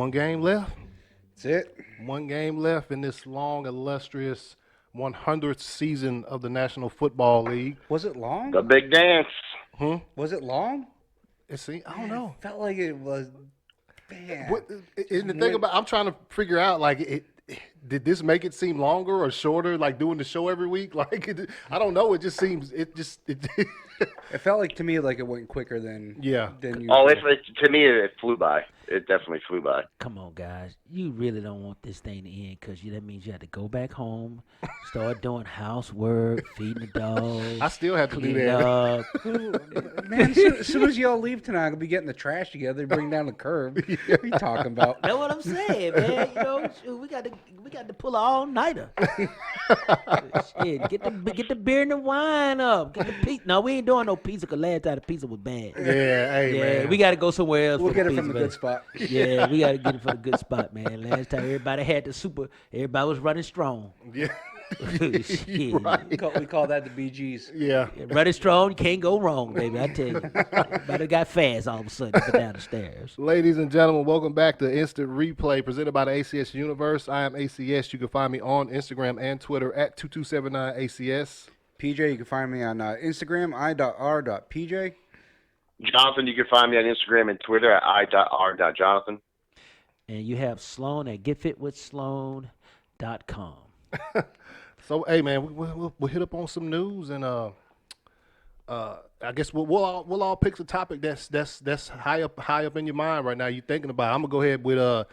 One game left. That's it. One game left in this long, illustrious 100th season of the National Football League. Was it long? The big dance. Was it long? See, I don't know. Felt like it was bad. And the thing about, I'm trying to figure out, like, did this make it seem longer or shorter, like doing the show every week? Like, I don't know. It just seems, it felt like to me like it went quicker than Yeah. Than usual. Oh, to me, it flew by. It definitely flew by. Come on, guys. You really don't want this thing to end because that means you have to go back home, start doing housework, feeding the dogs. I still have to do cleaning that. up. Man, as soon as y'all leave tonight, I'll be getting the trash together, bring down the curb. What are you talking about? That's what I'm saying, man. You know, shoot, we got to pull an all-nighter. Shit, get the beer and the wine up. Get the pizza. No, we ain't doing no pizza because last time the pizza was bad. Yeah, hey, man. We got to go somewhere else. We'll for get the it from the pizza, good spot. Yeah, we got to get it for the good spot, man. Last time everybody had the super. Everybody was running strong. Yeah. Shit. Right. We call that the BGs. Yeah. Yeah, running strong, you can't go wrong, baby. I tell you. Everybody got fast all of a sudden up and down the stairs. Ladies and gentlemen, welcome back to Instant Replay presented by the ACS Universe. I am ACS. You can find me on Instagram and Twitter at 2279ACS. PJ, you can find me on Instagram, i.r.pj. Jonathan, you can find me on Instagram and Twitter at i.r.jonathan. And you have Sloan at getfitwithsloan.com. So, hey, man, we'll hit up on some news, and I guess we'll all pick the topic that's high up in your mind right now. You're thinking about. I'm gonna go ahead with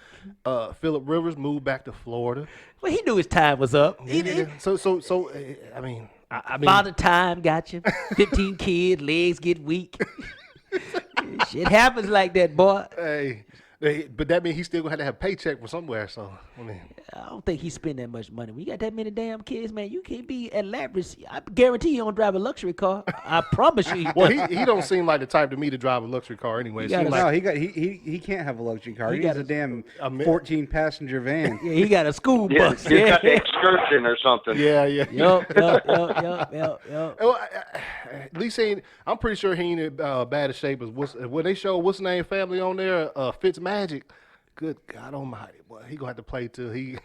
Phillip Rivers moved back to Florida. Well, he knew his time was up. So I mean, Father time got you. 15 kids, legs get weak. Shit happens like that, boy. hey, but that means he still gonna have to have a paycheck from somewhere. So I mean, I don't think he spend that much money. When you got that many damn kids, man, you can't be at lavish. I guarantee you don't drive a luxury car. I promise you. well, he don't seem like the type to me to drive a luxury car anyway. You gotta- No, he can't have a luxury car. He got has a damn a 14-passenger van. Yeah, he got a school Yeah, bus. he's got the excursion or something. Yeah. Yup. Well, at least I'm pretty sure he ain't in bad a shape as when they show what's the name family on there, Fitzmagic. Good God Almighty, boy, he gonna have to play till he,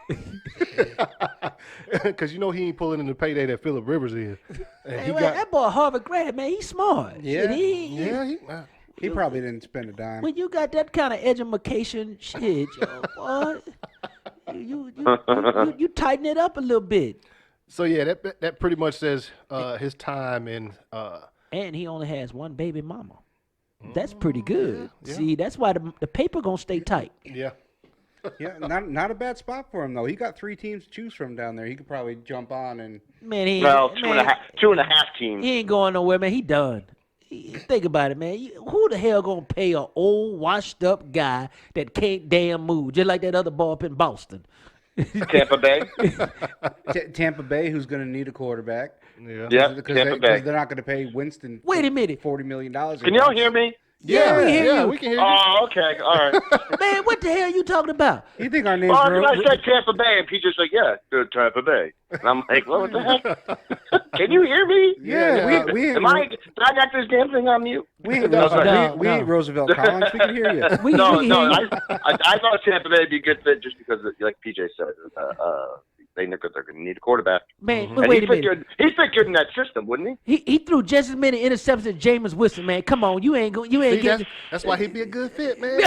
because he ain't pulling in the payday that Phillip Rivers is. And Hey, that boy Harvard grad, man, he's smart. Yeah. Shit, He probably didn't spend a dime. when you got that kind of education, shit, yo, boy, you tighten it up a little bit. So yeah, that pretty much says his time in. And he only has one baby mama. That's pretty good. Yeah. See, that's why the paper gonna stay tight. Yeah. Yeah, not a bad spot for him though. He got 3 teams to choose from down there. He could probably jump on and. Man, he Well, man, two and a half teams. he ain't going nowhere, man. He done. Think about it, man. Who the hell gonna pay an old, washed up guy that can't damn move, just like that other boy up in Boston? Tampa Bay. Tampa Bay, who's going to need a quarterback. Yeah. Yep, Because Tampa Bay. they're not going to pay Winston. Wait a minute. $40 million. Can y'all hear me? Yeah, we hear you. we can hear you. Oh, okay. All right. Man, what the hell you talking about? You think our names Well, are? I said Tampa Bay, and PJ's like, yeah, good Tampa Bay. And I'm like, what the heck? Can you hear me? Yeah, we Am I got this damn thing on mute? we ain't No. Roosevelt Collins. We can hear you. We No, can no. hear you. I thought Tampa Bay would be a good fit just because, like PJ said, they're going to need a quarterback. Man, but And wait a minute. He fit good in that system, wouldn't he? He threw just as many interceptions as Jameis Winston, man. Come on, you ain't See, getting. that's why he'd be a good fit, man.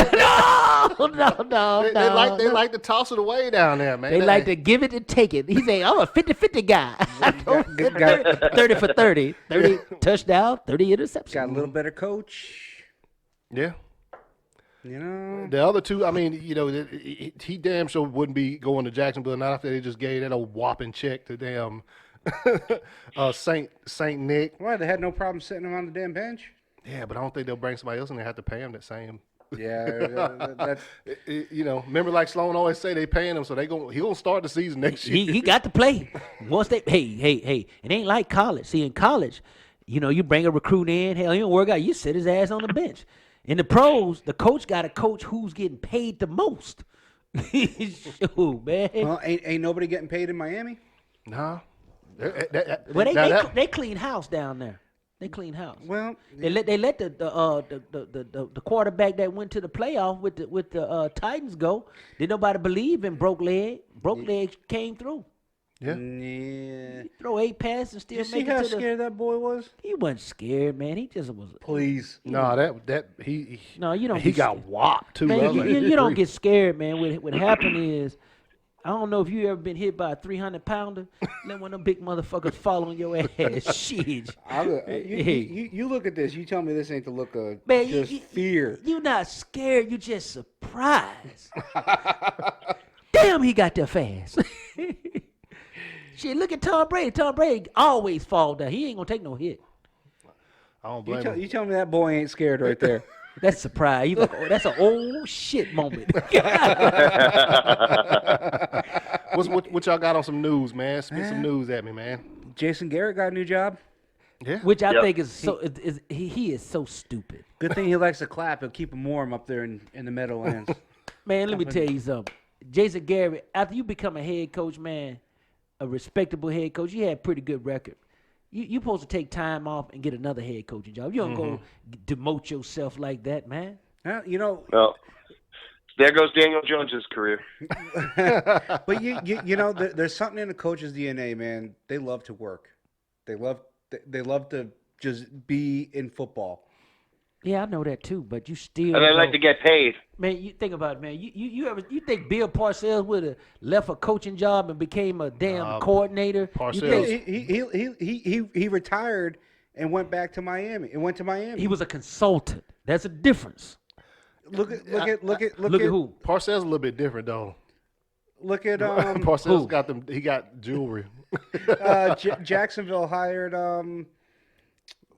No. They like to toss it away down there, man. They like to give it and take it. He's saying, I'm a 50-50 guy. 30 for 30. 30 touchdown, 30 interceptions. Got a little better coach. Yeah. You know. The other two, I mean, he damn sure wouldn't be going to Jacksonville not after they just gave that old whopping check to damn Saint Nick. Why they had no problem sitting him on the damn bench? Yeah, but I don't think they'll bring somebody else and they have to pay him that same. Yeah, that's Remember like Sloan always say they paying him, so he gonna start the season next year. He got to play. Once they hey, it ain't like college. See, in college, you bring a recruit in, hell, he don't work out, you sit his ass on the bench. In the pros, the coach got to coach who's getting paid the most. Shoot, man. well, ain't nobody getting paid in Miami. Nah. Well, they clean house down there. They clean house. Well, They let the quarterback that went to the playoff with the Titans go. Did nobody believe in broke leg? Broke leg came through. Yeah. yeah. He throw 8 passes and Did you still see make how it to the. scared that boy was? He wasn't scared, man. He just was. Please. No, that he. No, you don't. He get got scared. whopped too. Man, I was you, like, you, you don't "Grief." get scared, man. What happened is, I don't know if you ever been hit by a 300-pounder. Let one of them big motherfuckers fall on your ass. Shit. You look at this. You tell me this ain't the look of Man, just fear. You're not scared. You just surprised. Damn, he got there fast. Shit, look at Tom Brady. Tom Brady always fall down. He ain't gonna take no hit. I don't blame him. You tell me that boy ain't scared right there. That's surprise. You like, oh, that's an old shit moment. What y'all got on some news, man? Spit some news at me, man. Jason Garrett got a new job. Yeah. Which I Yep. think is so. He is so stupid. Good thing he likes to clap. He'll keep him warm up there in the Meadowlands. Man, let me tell you something. Jason Garrett, after you become a head coach, man, a respectable head coach, you had a pretty good record. You supposed to take time off and get another head coaching job. You don't go demote yourself like that, man. You know, Well, there goes Daniel Jones's career. but you know, there's something in the coach's DNA, man. They love to work. They love to just be in football. Yeah, I know that too, but you still. And they like to get paid. Man, you think about it, man. You think Bill Parcells would have left a coaching job and became a damn coordinator? Parcells- You think He retired and went back to Miami. And went to Miami. he was a consultant? There's a difference. Look at Look at who? Parcells a little bit different though. Look at Parcells got them. He got jewelry. Jacksonville hired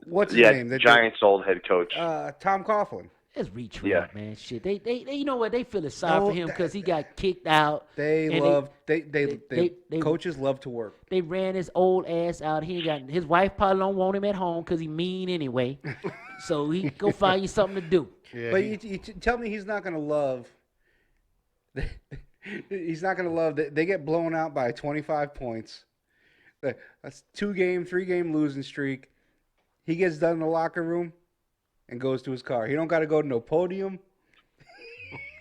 what's his name? The Giants' old head coach. Tom Coughlin. Let's retreat, Yeah. man. Shit, they you know what? They feel sorry No, for him because he got kicked out. They and love they they- coaches love to work. They ran his old ass out. He ain't got his wife probably don't want him at home because he mean anyway. So he go find you something to do. Yeah, But he- you tell me he's not going to love. He's not going to love that they get blown out by 25 points. That's 3-game losing streak. He gets done in the locker room and goes to his car. He don't got to go to no podium.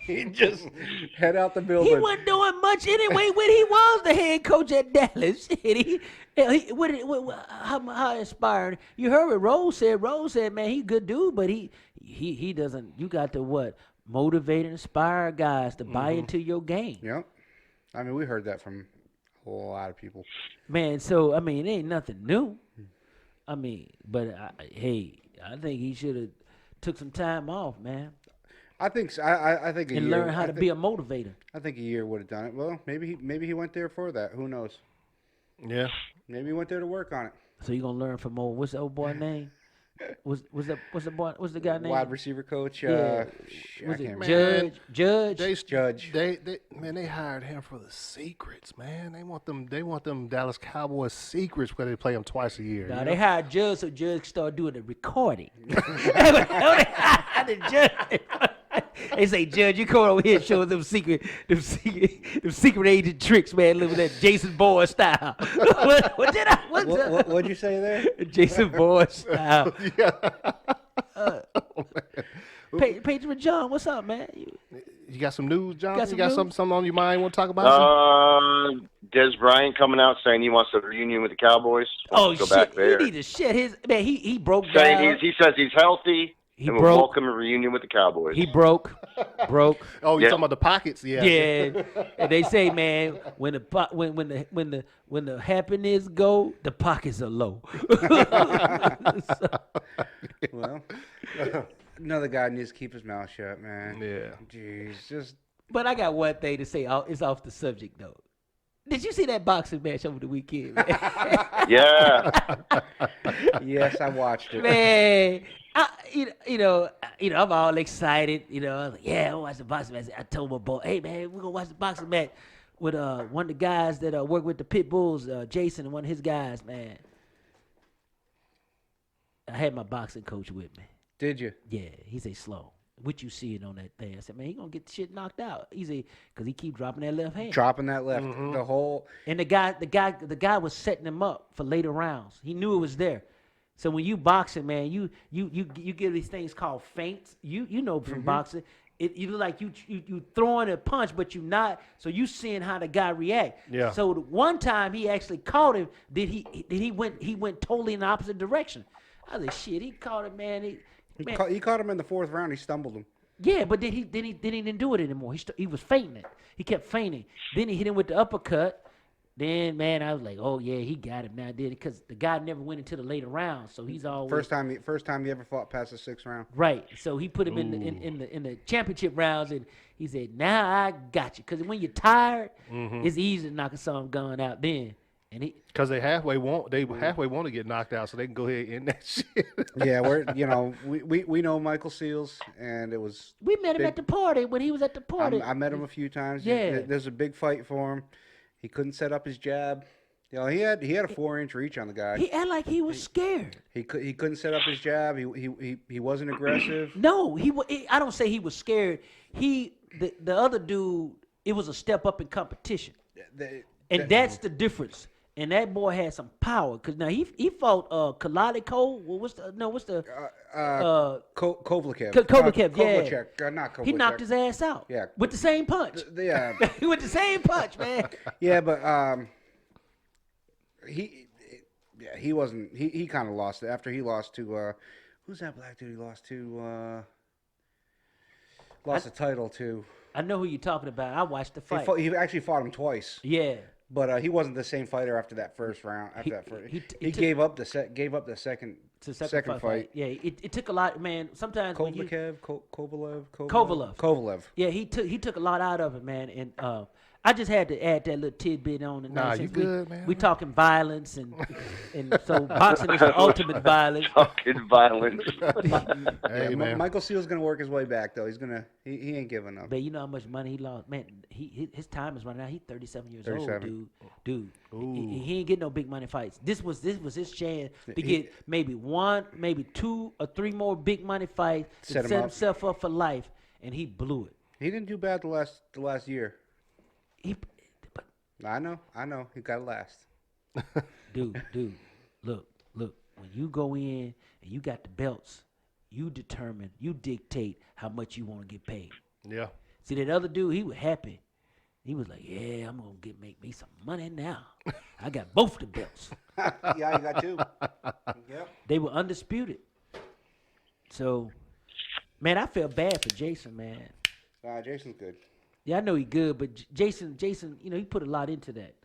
He just head out the building. He wasn't doing much anyway when he was the head coach at Dallas. How inspiring. You heard what Rose said. Rose said, man, he a good dude, but he doesn't. You got to what? Motivate and inspire guys to buy into your game. Yep. I mean, we heard that from a lot of people. Man, so, I mean, it ain't nothing new. I mean, but, hey, I think he should have took some time off, man, I think so. I think a and year. learn how to be a motivator. I think a year would have done it. Well, maybe he went there for that. Who knows? yeah. Maybe he went there to work on it. So you going to learn from old, what's the old boy name? What's the guy name? Wide receiver coach. Yeah. I Was can't it remember. Judge? Judge. They hired him for the secrets, man. They want them Dallas Cowboys secrets where they play them twice a year. Nah, you they know? hired Judge so Judge started doing the recording. The judge. They say, Judge, you come over here and show us them secret agent tricks, man, living that Jason Bourne style. What'd you say there? Jason Bourne style. Yeah. Patriot John, what's up, man? You got some news, John? Got You got some news? something on your mind you want to talk about? Des Bryant coming out saying he wants a reunion with the Cowboys. Oh, Wants to go back shit. there. He need to shit his... Man, he broke Saying down. he says he's healthy. He and broke. will welcome a reunion with the Cowboys. He broke. Oh, you Yeah. talking about the pockets? Yeah. Yeah, and they say, man, when the happiness go, the pockets are low. Well, another guy needs to keep his mouth shut, man. Yeah. Jeez, just But I got one thing to say. It's off the subject though. Did you see that boxing match over the weekend, man? Yeah. yes, I watched it. Man, I'm all excited. I was like, yeah, I watch the boxing match. I told my boy, hey man, we're gonna watch the boxing match with one of the guys that work with the Pit Bulls, Jason, and one of his guys, man. I had my boxing coach with me. Did you? Yeah, he say slow. What you seeing on that thing? I said, man, he gonna get the shit knocked out. He say, cause he keep dropping that left hand. Dropping that left, the whole. And the guy was setting him up for later rounds. He knew it was there. So when you boxing, man, you get these things called feints. You know from boxing, you look like you throwing a punch, but you not. So you seeing how the guy react. Yeah. So the one time he actually caught him, he went totally in the opposite direction. I was like, shit, he caught him, man. He caught him in the 4th round. He stumbled him. Yeah, but then he didn't do it anymore. He was feinting it. He kept feinting. Then he hit him with the uppercut. Then, man, I was like, oh yeah, he got him now, did it? Because the guy never went into the later rounds, so he's always First time he ever fought past the 6th round. right. So he put him in the championship rounds, and he said, "Now I got you." Because when you're tired, it's easy to knock some gun out then. And Because they halfway want to get knocked out, so they can go ahead and end that shit. Yeah, we know Michael Seals, and it was. we met him at the party when he was at the party. I met him a few times. Yeah. There's a big fight for him. He couldn't set up his jab. You know, he had a 4-inch reach on the guy. He acted like he was scared. He couldn't set up his jab. He wasn't aggressive. No, I don't say he was scared. The other dude, it was a step up in competition, and that's the difference. And that boy had some power because now he fought Kaladiko. What's the Kovalev. Kovalev, yeah. Kovacek, not Kovacek. He knocked his ass out. Yeah. With the same punch. Yeah. With the same punch, man. Yeah, but he wasn't. He kind of lost it after he lost to who's that black dude? He lost to the title to. I know who you're talking about. I watched the fight. He actually fought him twice. Yeah. But he wasn't the same fighter after that first round. He gave up the second fight. Yeah, it took a lot, man. Sometimes Kovalev. Yeah, he took a lot out of it, man. And I just had to add that little tidbit on. Nah, you good, man. We talking violence, and so boxing is the ultimate violence. Talking violence. Hey, man. Michael Seal's gonna work his way back though. He ain't giving up. But you know how much money he lost, man. His time is running out. He's 37 years old, 37. dude. He ain't getting no big money fights. This was his chance to get maybe 1, maybe 2 or 3 more big money fights to set himself up for life, and he blew it. He didn't do bad the last year. But I know. He got to last. dude, look. When you go in and you got the belts, you dictate how much you want to get paid. Yeah. See, that other dude, he was happy. He was like, yeah, I'm going to make me some money now. I got both the belts. Yeah, you got 2. Yep. They were undisputed. So, man, I feel bad for Jason, man. Jason's good. Yeah, I know he good, but Jason, you know, he put a lot into that.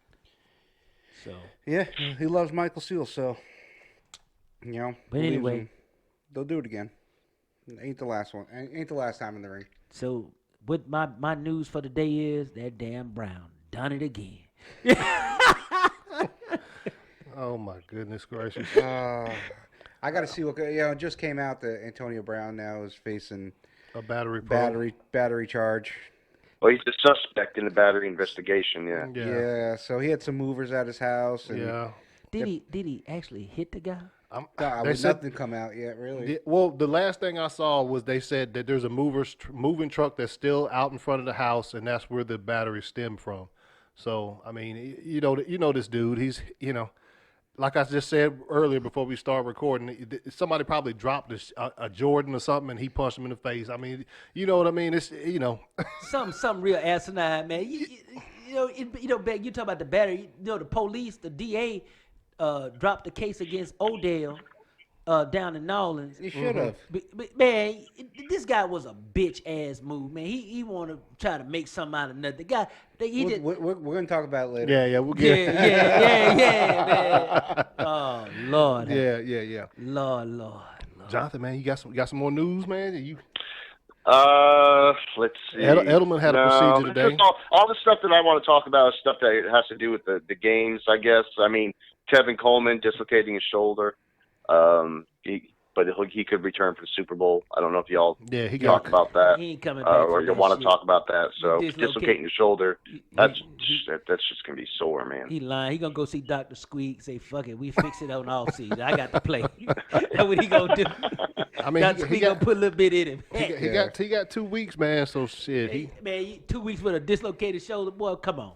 So. Yeah, he loves Michael Seals, so, you know. But anyway. Him. They'll do it again. Ain't the last one. Ain't the last time in the ring. So, what my news for the day is, that damn Brown done it again. Oh my goodness gracious. I got to see what. It just came out that Antonio Brown now is facing A battery charge. Well, he's the suspect in the battery investigation. Yeah. Yeah. So he had some movers at his house. And Yeah. Did he actually hit the guy? Nothing come out yet, really. Well, the last thing I saw was they said that there's a moving truck that's still out in front of the house, and that's where the battery stemmed from. So, I mean, you know this dude. He's, like I just said earlier before we start recording, somebody probably dropped a Jordan or something, and he punched him in the face. I mean, you know what I mean? It's, Something real asinine, man. Beck, you talk about the battery. The police, the DA, dropped the case against Odell down in New Orleans. He should have. But man, this guy was a bitch ass move, man. He want to try to make something out of nothing. The guy, we're going to talk about it later. Yeah, we'll get yeah, man. Oh Lord. Yeah. Lord. Jonathan, man, you got some more news, man? Let's see. Edelman had a procedure today. All the stuff that I want to talk about is stuff that has to do with the games, I guess. I mean, Tevin Coleman dislocating his shoulder. But he could return for the Super Bowl. I don't know if y'all talk about that. He ain't coming back or you want to talk about that. So dislocating your shoulder, that's just gonna be sore, man. He lying. He gonna go see Dr. Squeak. Say fuck it, we fix it on all season. I got to play. That's what he gonna do. I mean, Dr. Squeak gonna put a little bit in him. He got 2 weeks, man. So shit. Man, 2 weeks with a dislocated shoulder, boy. Come on.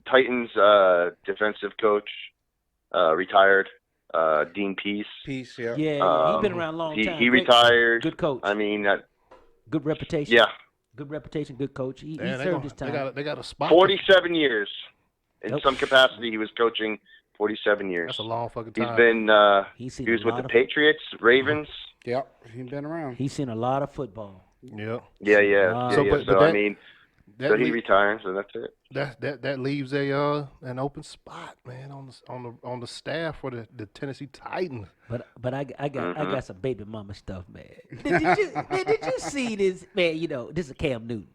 Titans defensive coach retired. Dean Peace. Peace, yeah. Yeah, he's been around a long he time. he Great- retired. Good coach. I mean, good reputation. yeah, Good reputation. Good coach. He Damn, served his time. they got a spot. 47 years. In Nope. some capacity, he was coaching 47 years. That's a long fucking He's time. been. He's seen He was a with lot the of Patriots, Ravens. Yep, he's been around. He's seen a lot of football. Yeah. Yeah. So, yeah. but So that- I mean, That so he lea- retires, and that's it. that leaves a an open spot, man, on the staff for the Tennessee Titans. But I Mm-hmm. got some baby mama stuff, man. Did you see this, man? You know, this is Cam Newton.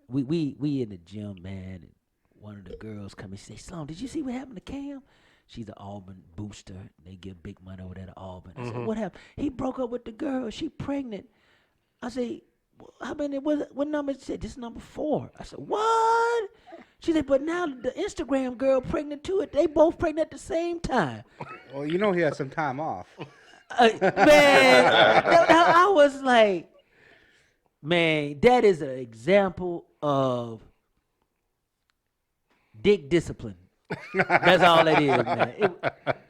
We in the gym, man. And one of the girls come and say, "Sloan, did you see what happened to Cam?" She's an Auburn booster. They give big money over there to Auburn. I said, "What happened?" He broke up with the girl. She pregnant. I say, "How many? What number?" She said, "This is number 4." I said, "What?" She said, "But now the Instagram girl pregnant too. They both pregnant at the same time." Well, you know he had some time off. Man, I was like, man, that is an example of dick discipline. That's all that is, man.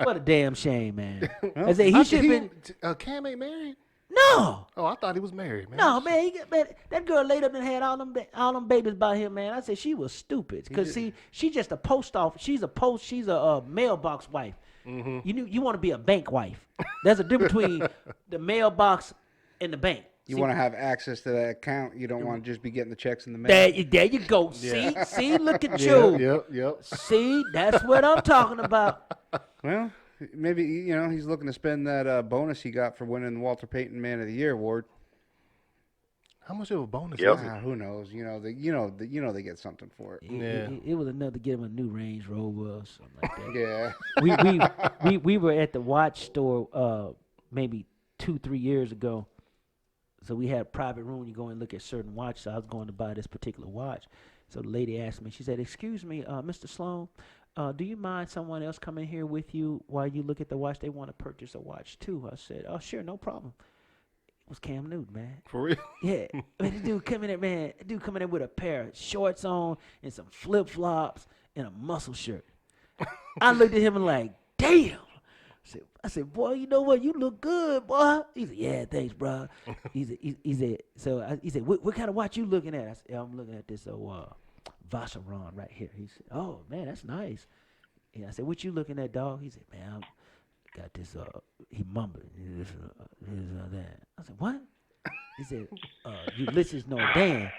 What a damn shame, man. I said he should have been. Cam ain't married. No, Oh, I thought he was married, man. no, man, that girl laid up and had all them babies by him, man. I said she was stupid because see, she's just a post office. She's a mailbox wife. You want to be a bank wife. There's a difference between the mailbox and the bank. You See, want to have access to that account. You don't want to just be getting the checks in the mail. there you go. See, look at you. Yep. See, that's what I'm talking about. Well, maybe he's looking to spend that bonus he got for winning the Walter Payton Man of the Year award. How much of a bonus Yep. is it? Who knows? They get something for it. It was enough to get him a new Range Rover or something like that. Yeah. we were at the watch store maybe 2-3 years ago. So we had a private room. You go and look at certain watches. So I was going to buy this particular watch. So the lady asked me, she said, "Excuse me, Mr. Sloan, do you mind someone else coming here with you while you look at the watch? They want to purchase a watch too." I said, "Oh, sure, no problem." It was Cam Newton, man. For real? Yeah, man, this dude coming in, man. This dude coming in with a pair of shorts on and some flip flops and a muscle shirt. I looked at him and like, damn. I said, "Boy, you know what? You look good, boy." He said, "Yeah, thanks, bro." He said, "What kind of watch you looking at?" I said, "Yeah, I'm looking at this Vacheron right here." He said, "Oh man, that's nice." And I said, "What you looking at, dog?" He said, "Man, I got this." He mumbled, "This, that." I said, "What?" He said, "Ulysses Nordan."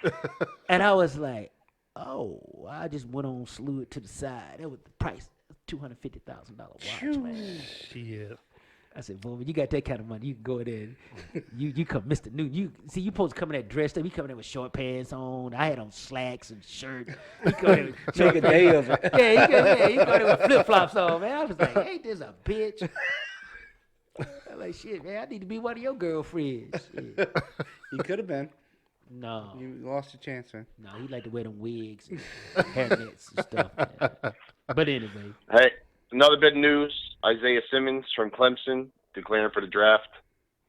And I was like, "Oh," I just went on, slew it to the side. That was the price. $250,000 watch, man. Shit. I said, "Boy, when you got that kind of money, you can go in there. You come, Mr. Newton. You supposed to come in there dressed up. You coming in with short pants on. I had on slacks and shirt. You come in with Make a day of it. yeah, you come in with flip flops on, man." I was like, "Ain't this a bitch?" I'm like, "Shit, man, I need to be one of your girlfriends." Shit. He could have been. No, You lost your chance, man. no, he like to wear them wigs and hairnets and stuff. Man. But anyway, Hey, another bit of news: Isaiah Simmons from Clemson declaring for the draft.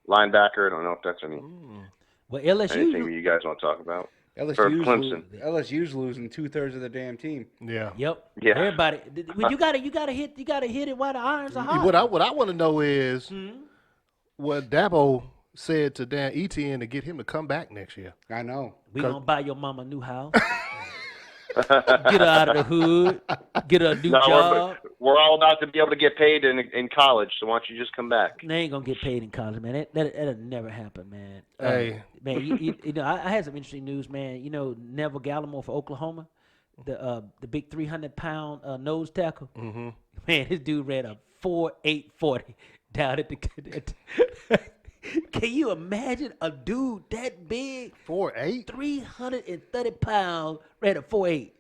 Linebacker. I don't know if that's anything well, LSU. you guys want to talk about. For LSU's, Clemson. LSU's losing 2/3 of the damn team. Yeah. Yep. Yeah. Everybody, you gotta hit it while the irons are hot. What I want to know is what Dabo said to Dan Etienne to get him to come back next year. I know. We gonna buy your mama a new house. Get her out of the hood. Get her a new job. We're all about to be able to get paid in college, so why don't you just come back? They ain't gonna get paid in college, man. That'll never happen, man. Hey. Man, you know, I had some interesting news, man. You know, Neville Gallimore for Oklahoma, the big 300-pound nose tackle. Mm-hmm. Man, this dude ran a 4.840 down at the. Can you imagine a dude that big, 4'8"? 330 pounds, ran a 4.8?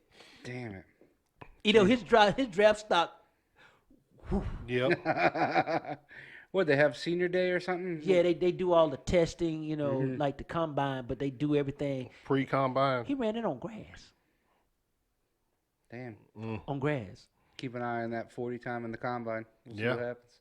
Damn it. You know, his draft stock. Yep. What, they have senior day or something? Yeah, they do all the testing, you know, like the combine, but they do everything. Pre-combine. He ran it on grass. Damn. On grass. Keep an eye on that 40 time in the combine. We'll see Yeah. what happens.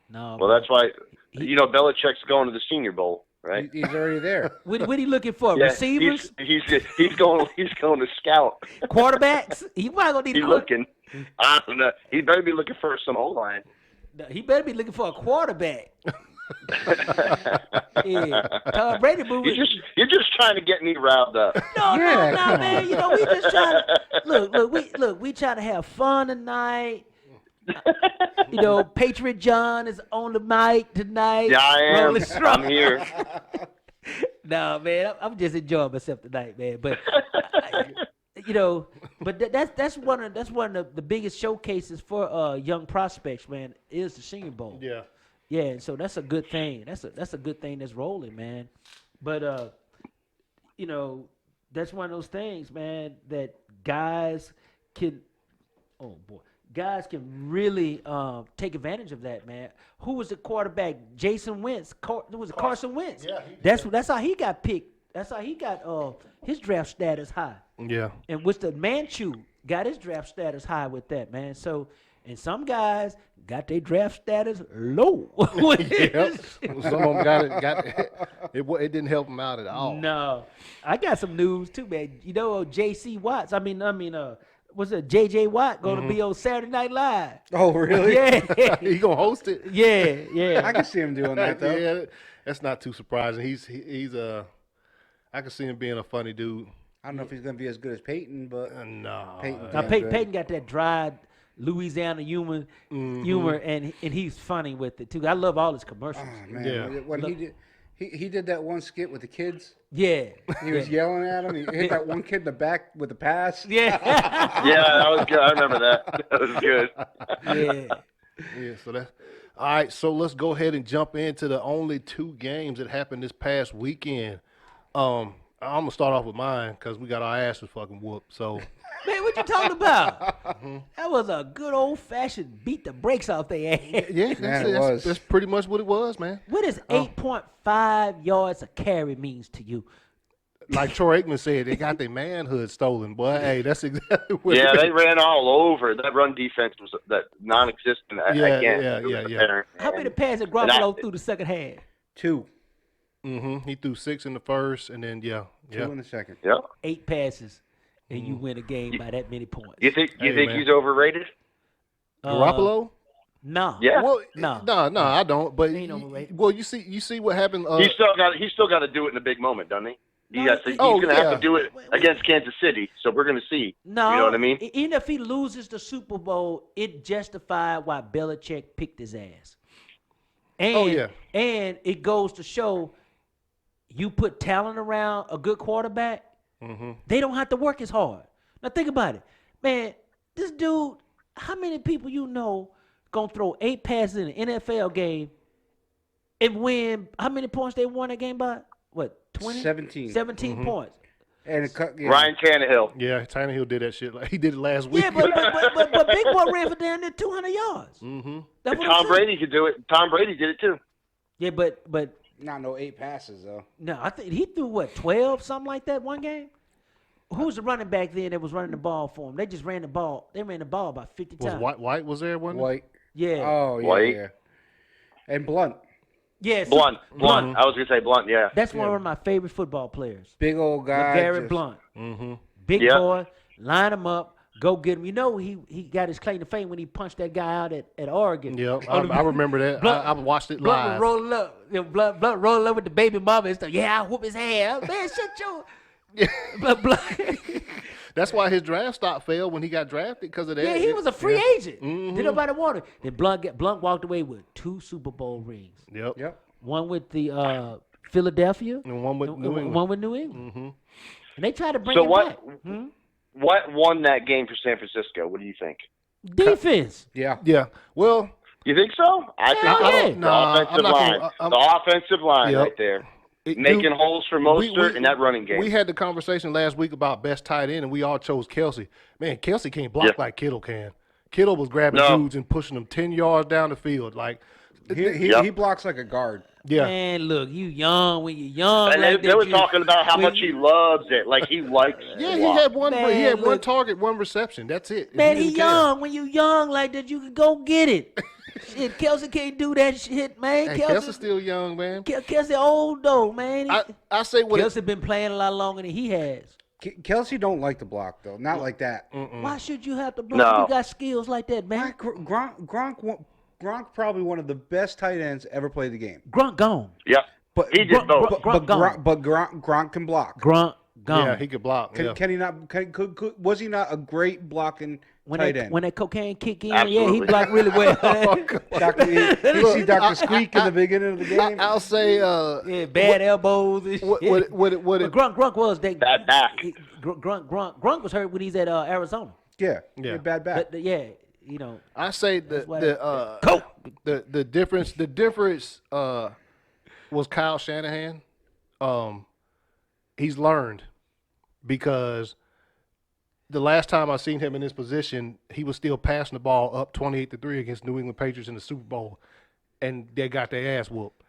No. Well, that's why, Belichick's going to the Senior Bowl. right? He's already there. What he looking for? Yeah, Receivers, he's going to scout. quarterbacks. He probably gonna need He's a looking. I don't know. He better be looking for some O-line. He better be looking for a quarterback. Yeah, Tom Brady moving. You're just trying to get me riled up. No, Yeah, no, come on. man. You know, we just trying to we trying to have fun tonight. You know, Patriot John is on the mic tonight. Yeah, I am. Rolling strong. I'm here. No, man, I'm just enjoying myself tonight, man. But you know, but that's one of the biggest showcases for young prospects, man. Is the Senior Bowl. Yeah. Yeah, and so that's a good thing. That's a good thing that's rolling, man. But you know, that's one of those things, man, that guys can really take advantage of that, man. Who was the quarterback? Jason Wentz. Was it Carson Wentz? Yeah, That's how he got picked. That's how he got his draft status high. Yeah. And which the Manchu got his draft status high with that, man. So, and some guys got their draft status low. Yep. Some of them got it. It didn't help them out at all. No, I got some news too, man. You know, J.C. Watts. Was it J.J. Watt going to be on Saturday Night Live? Oh, really? Yeah, He gonna host it? yeah. I can see him doing that, though. Yeah, that's not too surprising. He's I can see him being a funny dude. I don't know if he's going to be as good as Peyton, but No. Peyton- Now Yeah, Peyton got that dry Louisiana humor, and he's funny with it too. I love all his commercials. oh, man. Yeah. When he did that one skit with the kids. Yeah, He was yelling at him. He hit that one kid in the back with the pass. yeah, Yeah, that was good. I remember that. That was good. yeah. Yeah, so that. All right, so let's go ahead and jump into the only two games that happened this past weekend. I'm gonna start off with mine because we got our asses fucking whooped. So Man, what you talking about? That was a good old fashioned beat the brakes off their ass. yeah, that's pretty much what it was, man. What does 8.5 yards a carry means to you? Like Troy Aikman said, they got their manhood stolen, boy. Hey, that's exactly what. Yeah, it they is. ran all over. That run defense was that non-existent Yeah, again. yeah, It was yeah, yeah. apparent. How many passes did And Garoppolo through the second half? 2. He threw 6 in the first, and then 2 in the second. Yeah. 8 passes, and you win a game by that many points. You think Hey, man. he's overrated? Garoppolo? No. Yeah. Well, No. no, I don't. But He ain't overrated. well, you see what happened. He's still got to do it in a big moment, doesn't he? No, He's oh, going to have yeah. to do it against Kansas City. So we're going to see. No. You know what I mean? Even if he loses the Super Bowl, it justified why Belichick picked his ass. And, Oh, yeah. And it goes to show you put talent around a good quarterback, they don't have to work as hard. Now think about it. Man, this dude, how many people you know gonna throw 8 passes in an NFL game and win? How many points they won that game by? What, 20? 17. 17 points. And it cut, yeah. Ryan Tannehill. Yeah, Tannehill did that shit. Like he did it last week. Yeah, but Big Boy ran for down there 200 yards. That's what I'm Tom saying. Brady could do it. Tom Brady did it too. Yeah, but Not no 8 passes, though. no, I think he threw what, 12, something like that one game. Who was the running back then that was running the ball for him? They just ran the ball. They ran the ball about 50 Was times. White was there one? White. Yeah. Oh, yeah, White. yeah. And Blunt. Yeah. so Blunt. I was going to say Blunt, yeah. That's one of my favorite football players. Big old guy. Garrett just- Blunt. Big Yeah. boy, line him up, go get him. You know he got his claim to fame when he punched that guy out at Oregon. Yeah, I remember that. Blunt- I watched it Blunt was live. rolling up. You know, Blunt rolling up with the baby mama and stuff. Yeah, I whoop his ass. Man, shut your... Blunt. That's why his draft stock fell when he got drafted because of that. Yeah, he was a free Yeah. agent. Did nobody want him. Then Blunt walked away with 2 Super Bowl rings. Yep. Yep. One with the Philadelphia, And one with New England. One with New England. And they tried to bring So him what? back. What won that game for San Francisco? What do you think? Defense. Yeah. Yeah. Well, You think so? I think Hell so. yeah. The Nah, offensive I'm not line. gonna- I'm- the offensive line Yep. right there. it- Making dude, holes for Mostert in that running game. We had the conversation last week about best tight end, and we all chose Kelsey. Man, Kelsey can't block Yeah. like Kittle can. Kittle was grabbing No. dudes and pushing them 10 yards down the field. Like, Yep. He blocks like a guard. yeah. Man, look, you young when you're young. and like they that, were you- talking about how when much you- he loves it. Like he likes Yeah, to he block. had one. Man, he had one look. target, one reception. That's it. Man, He he didn't care. young. When you young like that, you can go get it. Shit, Kelsey can't do that shit, man. Hey, Kelsey's still young, man. Kelsey old though, man. I say what Kelsey been playing a lot longer than he has. Kelsey don't like to block though, not like that. Why should you have to block? No. You got skills like that, man. Gronk probably one of the best tight ends ever played the game. Gronk gone. Yep. But He did both. Gronk can block. Gronk gone. Yeah, he could block. Can he not? Was he not a great blocking tight end? When that cocaine kick in, yeah, Absolutely. he blocked really well. You see Dr. Squeak in the beginning of the game. I'll say yeah, bad elbows and shit. what But Gronk was that Bad back. Gronk was hurt when he's at Arizona. Yeah, Yeah. bad back. But, yeah, you know. I say why- the difference was Kyle Shanahan. He's learned because the last time I seen him in this position, he was still passing the ball up 28-3 against New England Patriots in the Super Bowl, and they got their ass whooped.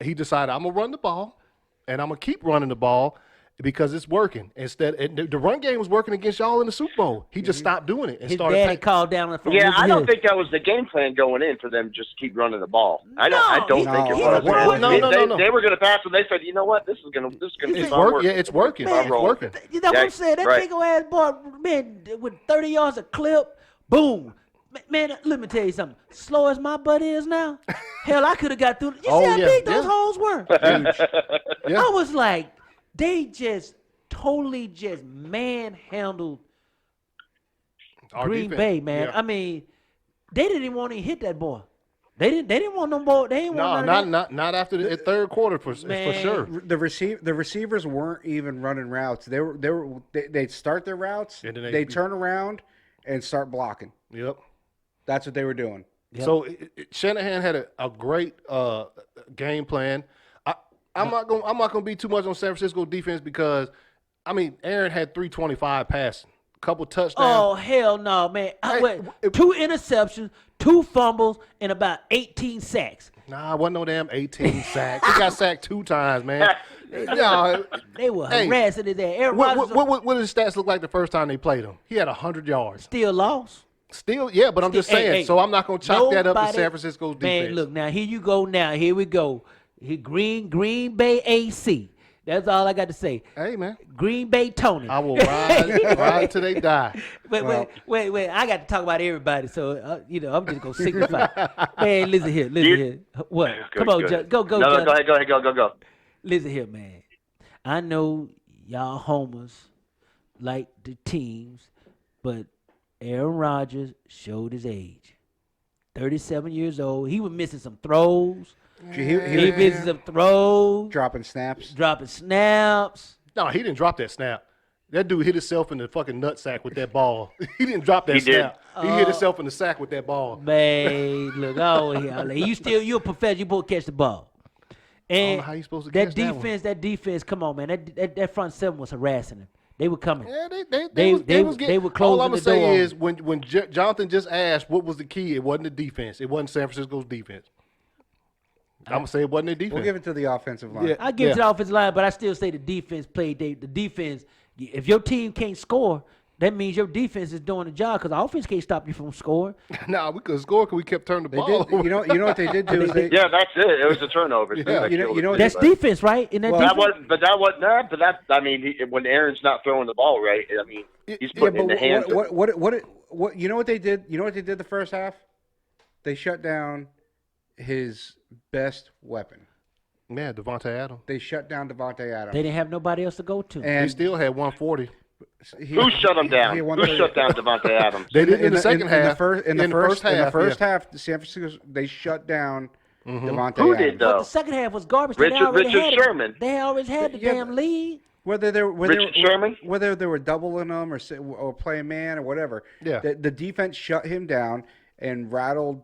He decided, I'm gonna run the ball, and I'm gonna keep running the ball because it's working. The run game was working against y'all in the Super Bowl. He just stopped doing it and His started daddy taking. called down on the phone. Yeah, Listen I don't here. think that was the game plan going in for them. Just keep running the ball. I No, don't think it he was. was- No. They were going to pass, and they said, you know what, this is going to be It's fun work. work. Yeah, it's working. Man, It's working. You know what I'm saying? That right. big old ass boy, man, with 30 yards a clip, boom. Man, let me tell you something. Slow as my butt is now, hell, I could have got through. You Oh, see how yeah, big those yeah. holes were? Yeah. I was like, they just totally just manhandled Our Green defense. Bay, man. Yeah. I mean, they didn't even want to hit that boy. They didn't want no more. They didn't want none of that. not after the third quarter for Man. sure. The receivers weren't even running routes. They'd start their routes, And then they'd turn around and start blocking. Yep. That's what they were doing. Yep. So Shanahan had a great game plan. I'm not gonna be too much on San Francisco defense because I mean Aaron had 325 passing, a couple touchdowns. Oh hell no, man! Hey, 2 interceptions, 2 fumbles, and about 18 sacks. Nah, wasn't no damn 18 sacks. He got sacked 2 times, man. No, They were Hey, harassing his ass. Aaron Rodgers what did his stats look like the first time they played him? He had 100 yards. still lost. Still, yeah, but I'm just saying. Hey, so I'm not gonna chalk that up to nobody- San Francisco's defense. Man, look now. Here you go. Now here we go. Here, Green Bay AC. That's all I got to say. Hey, man, Green Bay Tony. I will ride till they die. Wait. I got to talk about everybody. So I'm just gonna signify. Man, listen here. What? Good, Come on, good. Go, No, John. go ahead, go. Listen here, man. I know y'all homers like the teams, but Aaron Rodgers showed his age. 37 years old. He was missing some throws. He He missing some throws, dropping snaps. dropping snaps. No, he didn't drop that snap. That dude hit himself in the fucking nutsack with that ball. He didn't drop that He did. snap. He hit himself in the sack with that ball. Man, look, you're a professional. You supposed to catch the ball. And know how you supposed to that catch that one. that defense, come on, man. That front seven was harassing him. They were coming. Yeah, They was getting, were all closing I'm the gonna say door on is when Jonathan just asked what was the key, it wasn't the defense. It wasn't San Francisco's defense. I'm gonna say it wasn't their defense. We'll give it to the offensive line. Yeah. I give it to the offensive line, but I still say the defense played. The defense, if your team can't score, that means your defense is doing the job because the offense can't stop you from scoring. Nah, we couldn't score because we kept turning the They ball did. over. You know what they did do is they. Yeah, that's it. It was a turnover. Yeah. You know That's defense, right? In that Well, defense? I mean, when Aaron's not throwing the ball right, I mean, he's putting it in the hands. What you know what they did? You know what they did the first half? They shut down his best weapon. Yeah, Devontae Adams. They shut down Devontae Adams. They didn't have nobody else to go to. They and still had 140. Who shut him down? he won Who 30. shut down Devontae Adams? They did in the second half. In the first yeah. half, San Francisco they shut down Devontae Who Adams. did, But though? the second half was garbage. Richard- they already Richard had it. Sherman. They always had the Yeah, damn but- lead. Whether they Richard Sherman? whether they were doubling him or playing man or whatever. Yeah. The defense shut him down and rattled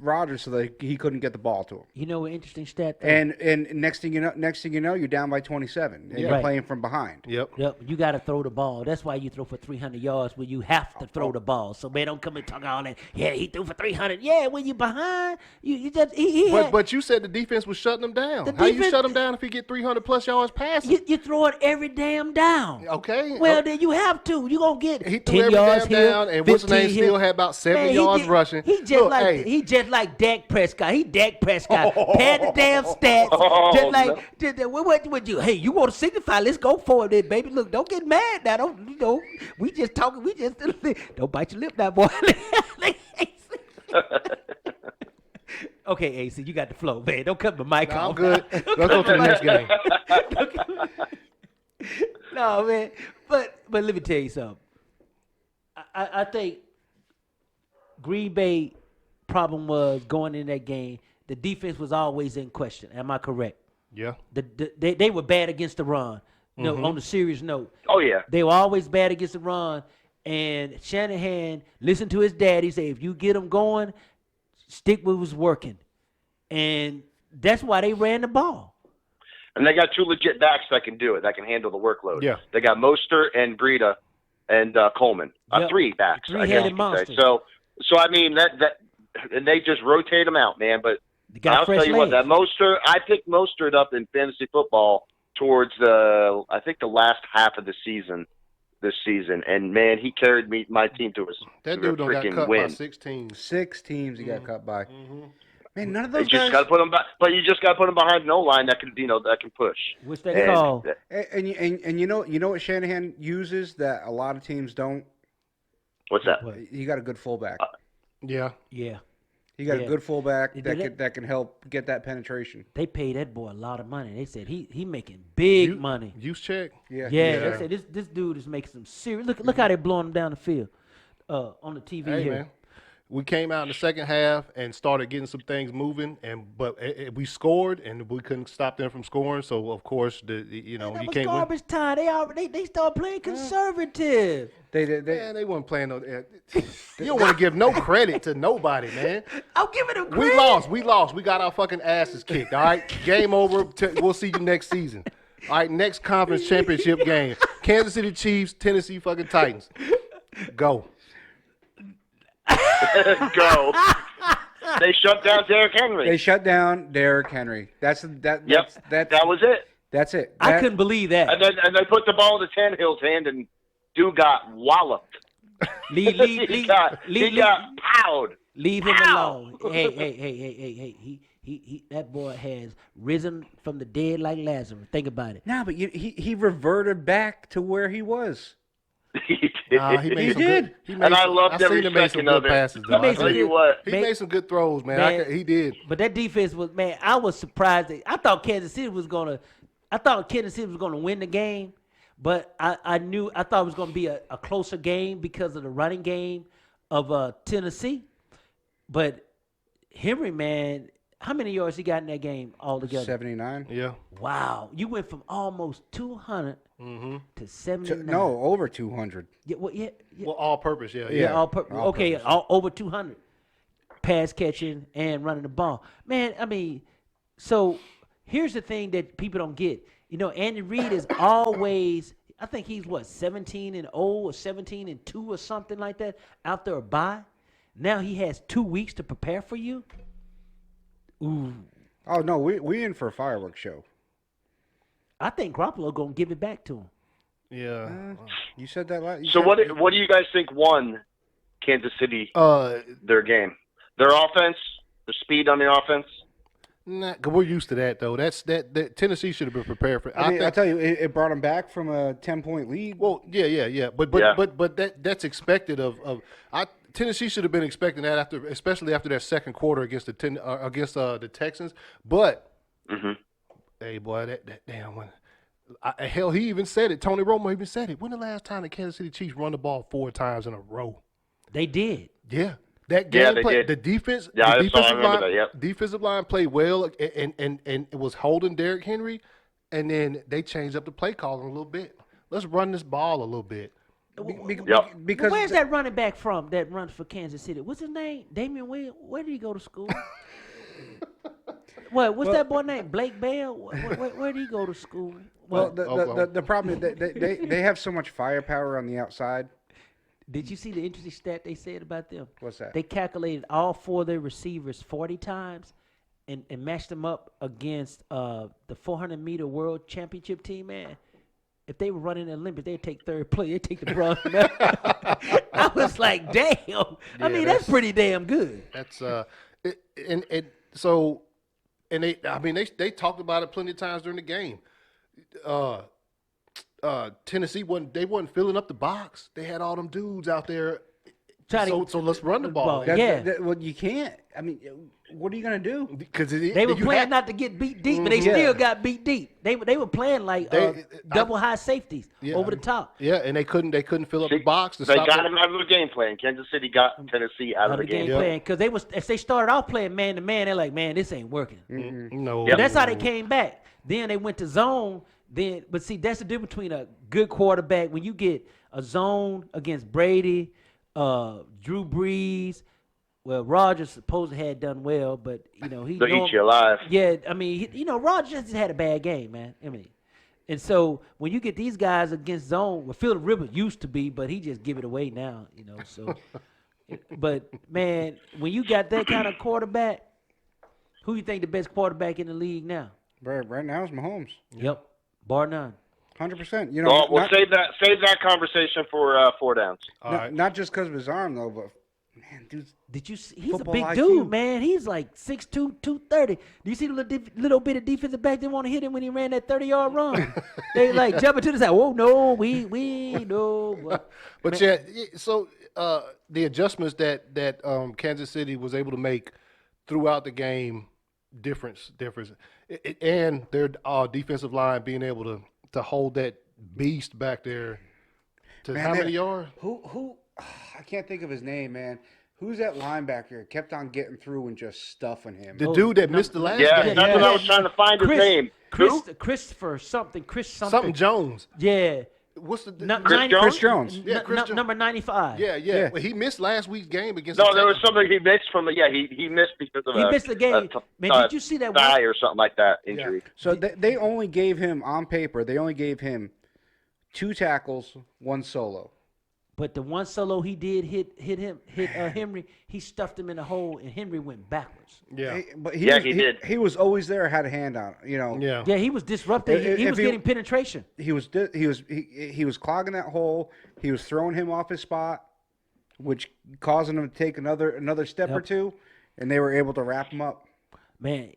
Rodgers so that he couldn't get the ball to him. You know, an interesting stat. Though? And next thing you know, you're down by 27, and you're Right. playing from behind. Yep. Yep, you got to throw the ball. That's why you throw for 300 yards when you have to throw the ball. So man, don't come and talk all that. Yeah, he threw for 300. Yeah, when you behind, you just he had, But you said the defense was shutting him down. The How you defense- shut him down if he get 300 plus yards passing? you throw it every damn down. Okay. Well, then you have to. You gonna get He 10 threw every yards damn here, down, and what's his name 15 here. still had about 70 Man, yards rushing. He just Look, like hey. he just like Dak Prescott. He Dak Prescott. Had the damn stats. Oh, just like no. what you? Hey, you want to signify? Let's go for it, then, baby. Look, don't get mad now. Don't we just talking? We just don't bite your lip now, boy. Okay, AC, you got the flow, man. Don't cut my mic Nah, I'm off. good. Let's go to the next game. No, man. But let me tell you something. I think Green Bay problem was going in that game. The defense was always in question. Am I correct? Yeah. They were bad against the run. No, Mm-hmm. on the serious note, Oh yeah. they were always bad against the run. And Shanahan listened to his daddy say, if you get them going, stick with what's working. And that's why they ran the ball. And they got two legit backs that can do it, that can handle the workload. Yeah. They got Mostert and Breida and Coleman. Yep. Three backs, I guess Three-headed you could say. monster. So I mean that and they just rotate them out, man. But They got I'll fresh tell you what, legs. that Mostert, I picked Mostert up in fantasy football towards the last half of the season this season, and man, he carried my team to That a dude done got freaking cut win. by 16. 6 teams he got cut by. Mm-hmm. Man, none of You those just guys. got to put them back, but you just got to put them behind an O-line that can, that can push. What's that And- called? And you know what Shanahan uses that a lot of teams don't. What's that? What? He got a good fullback. Yeah. Yeah. He got Yeah. a good fullback They that did can, it? that can help get that penetration. They paid that boy a lot of money. They said he making big money. Use check. Yeah. Yeah, they said this dude is making some serious. Look how they blowing him down the field, on the TV Hey, here. man. We came out in the second half and started getting some things moving, but we scored and we couldn't stop them from scoring. So of course, Man, that you was can't win. garbage time. They started playing conservative. They Man, they weren't playing no. You don't want to give no credit to nobody, man. I'm giving them We credit. lost. We got our fucking asses kicked. All right, game over. We'll see you next season. All right, next conference championship game: Kansas City Chiefs, Tennessee fucking Titans. Go. Go. They shut down Derrick Henry. They shut down Derrick Henry. That's Yep, that's that was it. that's it. I That- couldn't believe that. And they put the ball into Tannehill's hand, and dude got walloped. Leave he got powed. Leave him Ow! alone. Hey. He that boy has risen from the dead like Lazarus. Think about it. No, but he reverted back to where he was. He did. Nah, he made He some did. Good, he And made I some- loved I seen every him make some second good of it. passes. He Though. made I'll some tell you good- what. He Man- made some good throws, man. Man- He did. But that defense was, man, I was surprised. I thought Kansas City was gonna win the game, but I thought it was gonna be a closer game because of the running game of Tennessee. But Henry, man, how many yards he got in that game altogether? 79. Yeah. Wow, you went from almost 200 to 79. No, over 200. Yeah, Well, all purpose. Yeah. yeah, Yeah. all okay, purpose. over 200 pass catching and running the ball. Man, I mean, so here's the thing that people don't get. You know, Andy Reid is always, I think he's 17-0 or 17-2 or something like that after a bye. Now he has 2 weeks to prepare for you. Ooh, Oh no, we in for a fireworks show. I think Garoppolo gonna give it back to him. Yeah. You said that last. So what do you guys think won Kansas City their game? Their offense, the speed on the offense. Nah, 'cause we're used to that though. That Tennessee should have been prepared for. I mean, I think. tell you, it brought him back from a 10-point lead. Well, yeah. But that's expected of. Tennessee should have been expecting that especially after their second quarter against the Texans. But hey, boy, that damn one. Hell, he even said it. Tony Romo even said it. When the last time the Kansas City Chiefs run the ball 4 times in a row? They did. Yeah. That Yeah, game they play, did. the defense, Yeah, the I defensive remember line, that, yep. defensive line played well, and it was holding Derrick Henry, and then they changed up the play calling a little bit. Let's run this ball a little bit. Because Where's that running back from that runs for Kansas City? What's his name? Damian Williams. Where did he go to school? What's that boy name? Blake Bell? Where did he go to school? Well, Oklahoma. the problem is that they have so much firepower on the outside. Did you see the interesting stat they said about them? What's that? They calculated all 4 of their receivers 40 times and matched them up against the 400-meter world championship team, man. If they were running the Olympics, they'd take third place. They'd take the bronze medal. I was like, damn. I mean, that's pretty damn good. That's they talked about it plenty of times during the game. Tennessee wasn't filling up the box. They had all them dudes out there. So let's run the ball. Well, you can't. I mean, what are you gonna do? Because they were playing not to get beat deep, but they still got beat deep. They were playing like double high safeties over the top. Yeah, and they couldn't fill up the box. They got him out of the game plan. Kansas City got Tennessee out of the game plan because as they started off playing man to man, they're like, man, this ain't working. No, But that's how they came back. Then they went to zone. But see, that's the difference between a good quarterback when you get a zone against Brady, Drew Brees. Well, Rodgers supposedly had done well, but they'll eat you alive. Yeah, I mean, Rodgers just had a bad game, man. I mean, and so when you get these guys against zone, well, Philip Rivers used to be, but he just give it away now, So, but man, when you got that kind of quarterback, who you think the best quarterback in the league now? Right now is Mahomes. Yep, bar none. 100%. We'll save that conversation for 4 downs. Not just because of his arm though, but man, dude. Did you see? He's a Football big IQ. dude, man. He's like 6'2", 230. Do you see the little bit of defensive back that want to hit him when he ran that 30-yard run? They like jumping to the side. Whoa, no, we no. But yeah, so the adjustments that Kansas City was able to make throughout the game, difference, and their defensive line being able to hold that beast back there to how many yards? Who? I can't think of his name, man. Who's that linebacker? Kept on getting through and just stuffing him. The dude that missed the last Yeah, game. that's what I was trying to find his name. Who? Christopher something. Something Jones. Yeah. What's the Chris Jones? Yeah, Chris Jones. Number 95. Yeah. Well, he missed last week's game against. No, there was something he missed from the. Yeah, he missed because of he missed the game. Man, did you see that thigh or something like that injury? Yeah. So they only gave him on paper. They only gave him 2 tackles, 1 solo. But the one solo he did hit Henry, he stuffed him in a hole, and Henry went backwards. Yeah, he did. He was always there, had a hand on it, Yeah, he was disrupting. He was getting penetration. He was clogging that hole. He was throwing him off his spot, which causing him to take another step or two, and they were able to wrap him up. Man,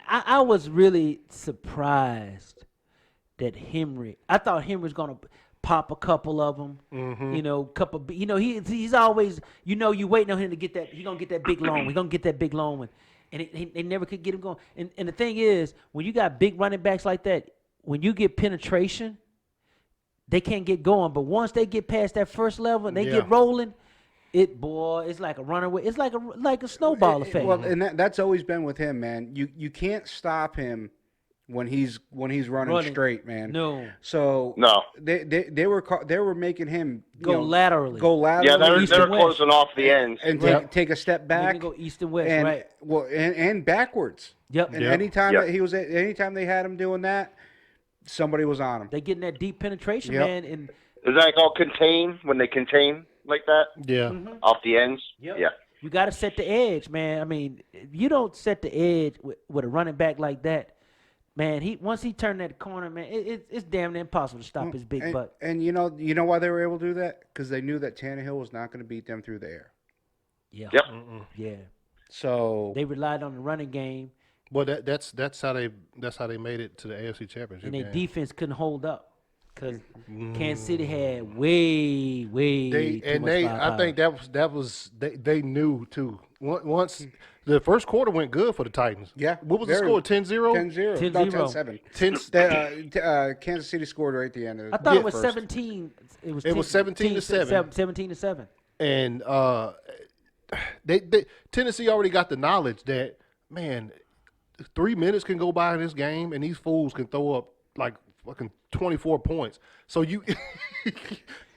I was really surprised that I thought Henry was gonna pop a couple of them, he's always, you waiting on him to get that, he's going to get that big long, one. And they never could get him going. And the thing is, when you got big running backs like that, when you get penetration, they can't get going. But once they get past that first level and they get rolling, it's like a runaway. It's like a snowball effect. Well, and that's always been with him, man. You can't stop him when he's running straight, man. No. So no, they were making him go laterally. Yeah, they were closing off the ends and take a step back. Go east and west, right? Well, and backwards. Yep. And anytime they had him doing that, somebody was on him. They getting that deep penetration, man. And is that all contain when they contain like that? Yeah. Off the ends. Yep. Yeah. You got to set the edge, man. I mean, if you don't set the edge with a running back like that, man, once he turned that corner, man, it's damn near impossible to stop his big butt. And you know why they were able to do that? Because they knew that Tannehill was not going to beat them through the air. Yeah. Yep. Yeah. So they relied on the running game. Well, that's how they made it to the AFC Championship. And their defense couldn't hold up because Kansas City had way too much firepower. I think that was they knew too. Once the first quarter went good for the Titans. Yeah. What was the score? 10-0? 10-0. 10-0. 10-7. Kansas City scored right at the end of the I thought it was first. 17. It was 17-7. 17-7. And Tennessee already got the knowledge that, man, 3 minutes can go by in this game and these fools can throw up like fucking 24 points. So you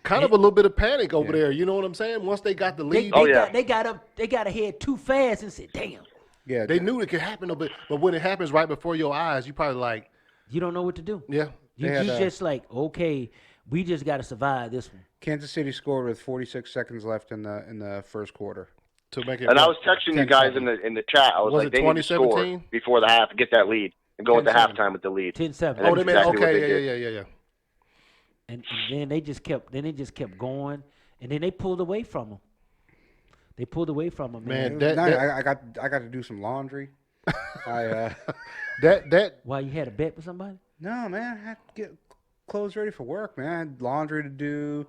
kind of a little bit of panic over there. You know what I'm saying? Once they got the lead, They got ahead too fast and said, "Damn." Yeah, they knew it could happen a bit. But when it happens right before your eyes, you probably like, You don't know what to do. yeah. You just like, okay, we just got to survive this one. Kansas City scored with 46 seconds left in the first quarter. To make it. And I was texting you guys in the chat. I was Was like, it they need to score 2017? before the half, get that lead, and go into 10-7. halftime with the lead. 10-7. And Oh, that's they made exactly what they okay. did. Yeah. And then they just kept going, and then they pulled away from them. They pulled away from them, man. Man, I got to do some laundry. that Why, you had a bet with somebody? No, man, I had to get clothes ready for work, man. I had laundry to do,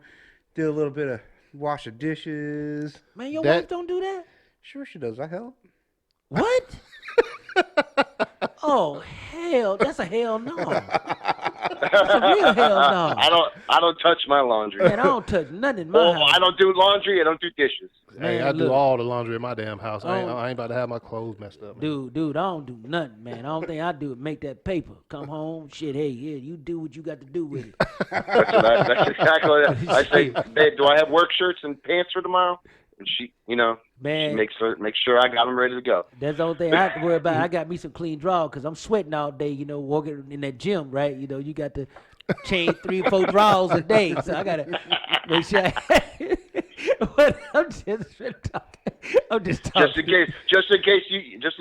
did a little bit of wash the dishes. Man, your That- wife don't do that? Sure she does. I help. What? Oh, hell. That's a hell no. That's a real hell no. I don't touch my laundry. Man, I don't touch nothing in my Well, house. I don't do laundry. I don't do dishes. hey, Man, I do look. all the laundry in my damn house. I Oh. ain't about to have my clothes messed up. Man. Dude, I don't do nothing, man. The only thing I do is make that paper. Come home, shit, hey, yeah, you do what you got to do with it. That's exactly what I say. Hey, do I have work shirts and pants for tomorrow? And she, Man. she makes sure I got them ready to go. That's the only thing I have to worry about. I got me some clean drawers because I'm sweating all day, working in that gym, right? You got to change 3 or 4 drawers a day. So I got to make sure But I'm just talking. I'm just talking. Just in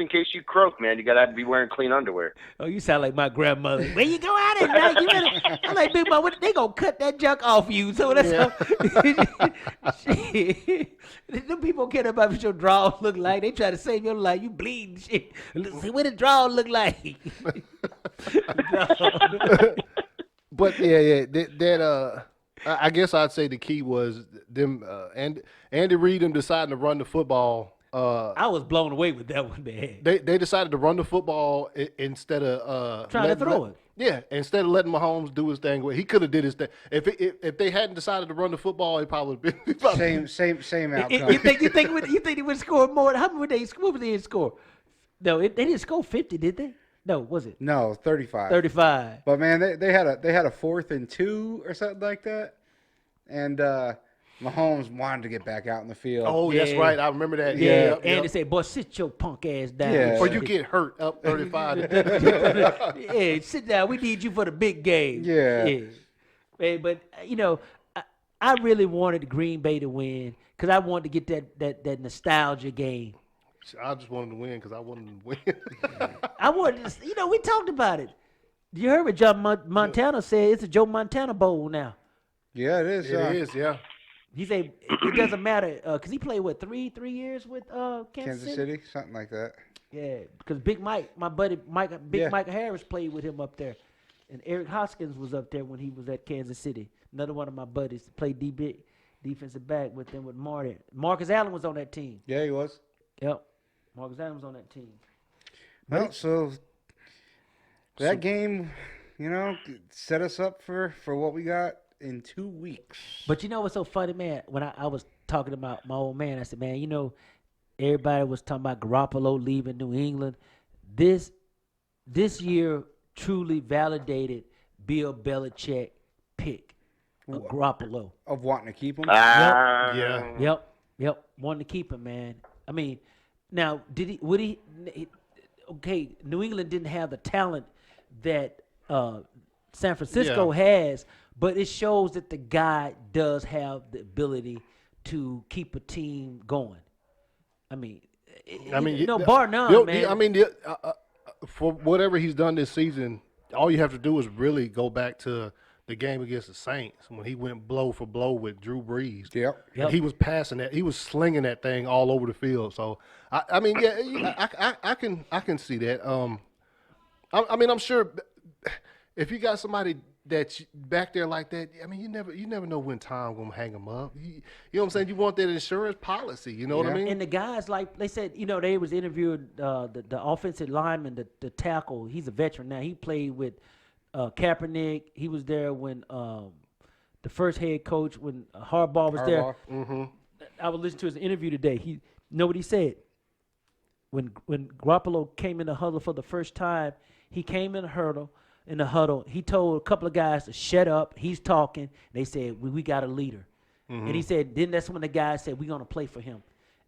case you croak, man, you gotta be wearing clean underwear. Oh, you sound like my grandmother. When you go out at night, you better. I'm like, Big Mama, they gonna cut that junk off you. So that's shit. Them people care about what your drawers look like. They try to save your life. You bleeding shit. See what the drawers look like. But yeah, I guess I'd say the key was them and Andy Reid them deciding to run the football. I was blown away with that one, man. They decided to run the football instead of Trying to throw it. Yeah, instead of letting Mahomes do his thing, he could have did his thing. If they hadn't decided to run the football, it probably would have been Same outcome. You think they would score more? How many would they score? What would they score? No, they didn't score 50, did they? No, was it No, 35. 35? But man, they had a 4th and 2 or something like that, and Mahomes wanted to get back out in the field. Oh, that's Yeah. right. I remember that. Yeah, Yep, and they yep. said, "Boy, sit your punk ass down." Yeah. Or you get hurt up 35. Yeah, sit down. We need you for the big game. Yeah. Man, but I really wanted Green Bay to win because I wanted to get that nostalgia game. I just wanted to win because I wanted to win. I wanted to, we talked about it. You heard what John Montana said? It's a Joe Montana Bowl now. Yeah, it is. It is, yeah. He said it doesn't matter because he played three years with Kansas City, something like that. Yeah, because Big Mike, my buddy Mike Harris played with him up there, and Eric Hoskins was up there when he was at Kansas City. Another one of my buddies played defensive back with them with Marty. Marcus Allen was on that team. Yeah, he was. Yep, Marcus Allen was on that team. Well, so that game, set us up for what we got in 2 weeks. But what's so funny, man? When I was talking about my old man, I said, man, everybody was talking about Garoppolo leaving New England. This year truly validated Bill Belichick pick of Garoppolo. Of wanting to keep him. Yeah. Yep. Wanted to keep him, man. I mean, now would he? Okay, New England didn't have the talent that San Francisco has, but it shows that the guy does have the ability to keep a team going. I mean, bar none, man. For whatever he's done this season, all you have to do is really go back to the game against the Saints when he went blow for blow with Drew Brees. Yep. And he was passing that. He was slinging that thing all over the field. So I can see that. I'm sure if you got somebody that's back there like that, you never know when Tom gonna hang him up. You know what I'm saying? You want that insurance policy. You know what I mean? And the guys, like they said, they was interviewing the offensive lineman, the tackle. He's a veteran now. He played with Kaepernick. He was there when the first head coach, when Harbaugh was there. Mm-hmm. I was listening to his interview today. He know what he said. When Garoppolo came in the huddle for the first time, he came in the huddle. in the huddle. He told a couple of guys to shut up. He's talking. They said, we got a leader. And he said, then that's when the guys said, we're going to play for him.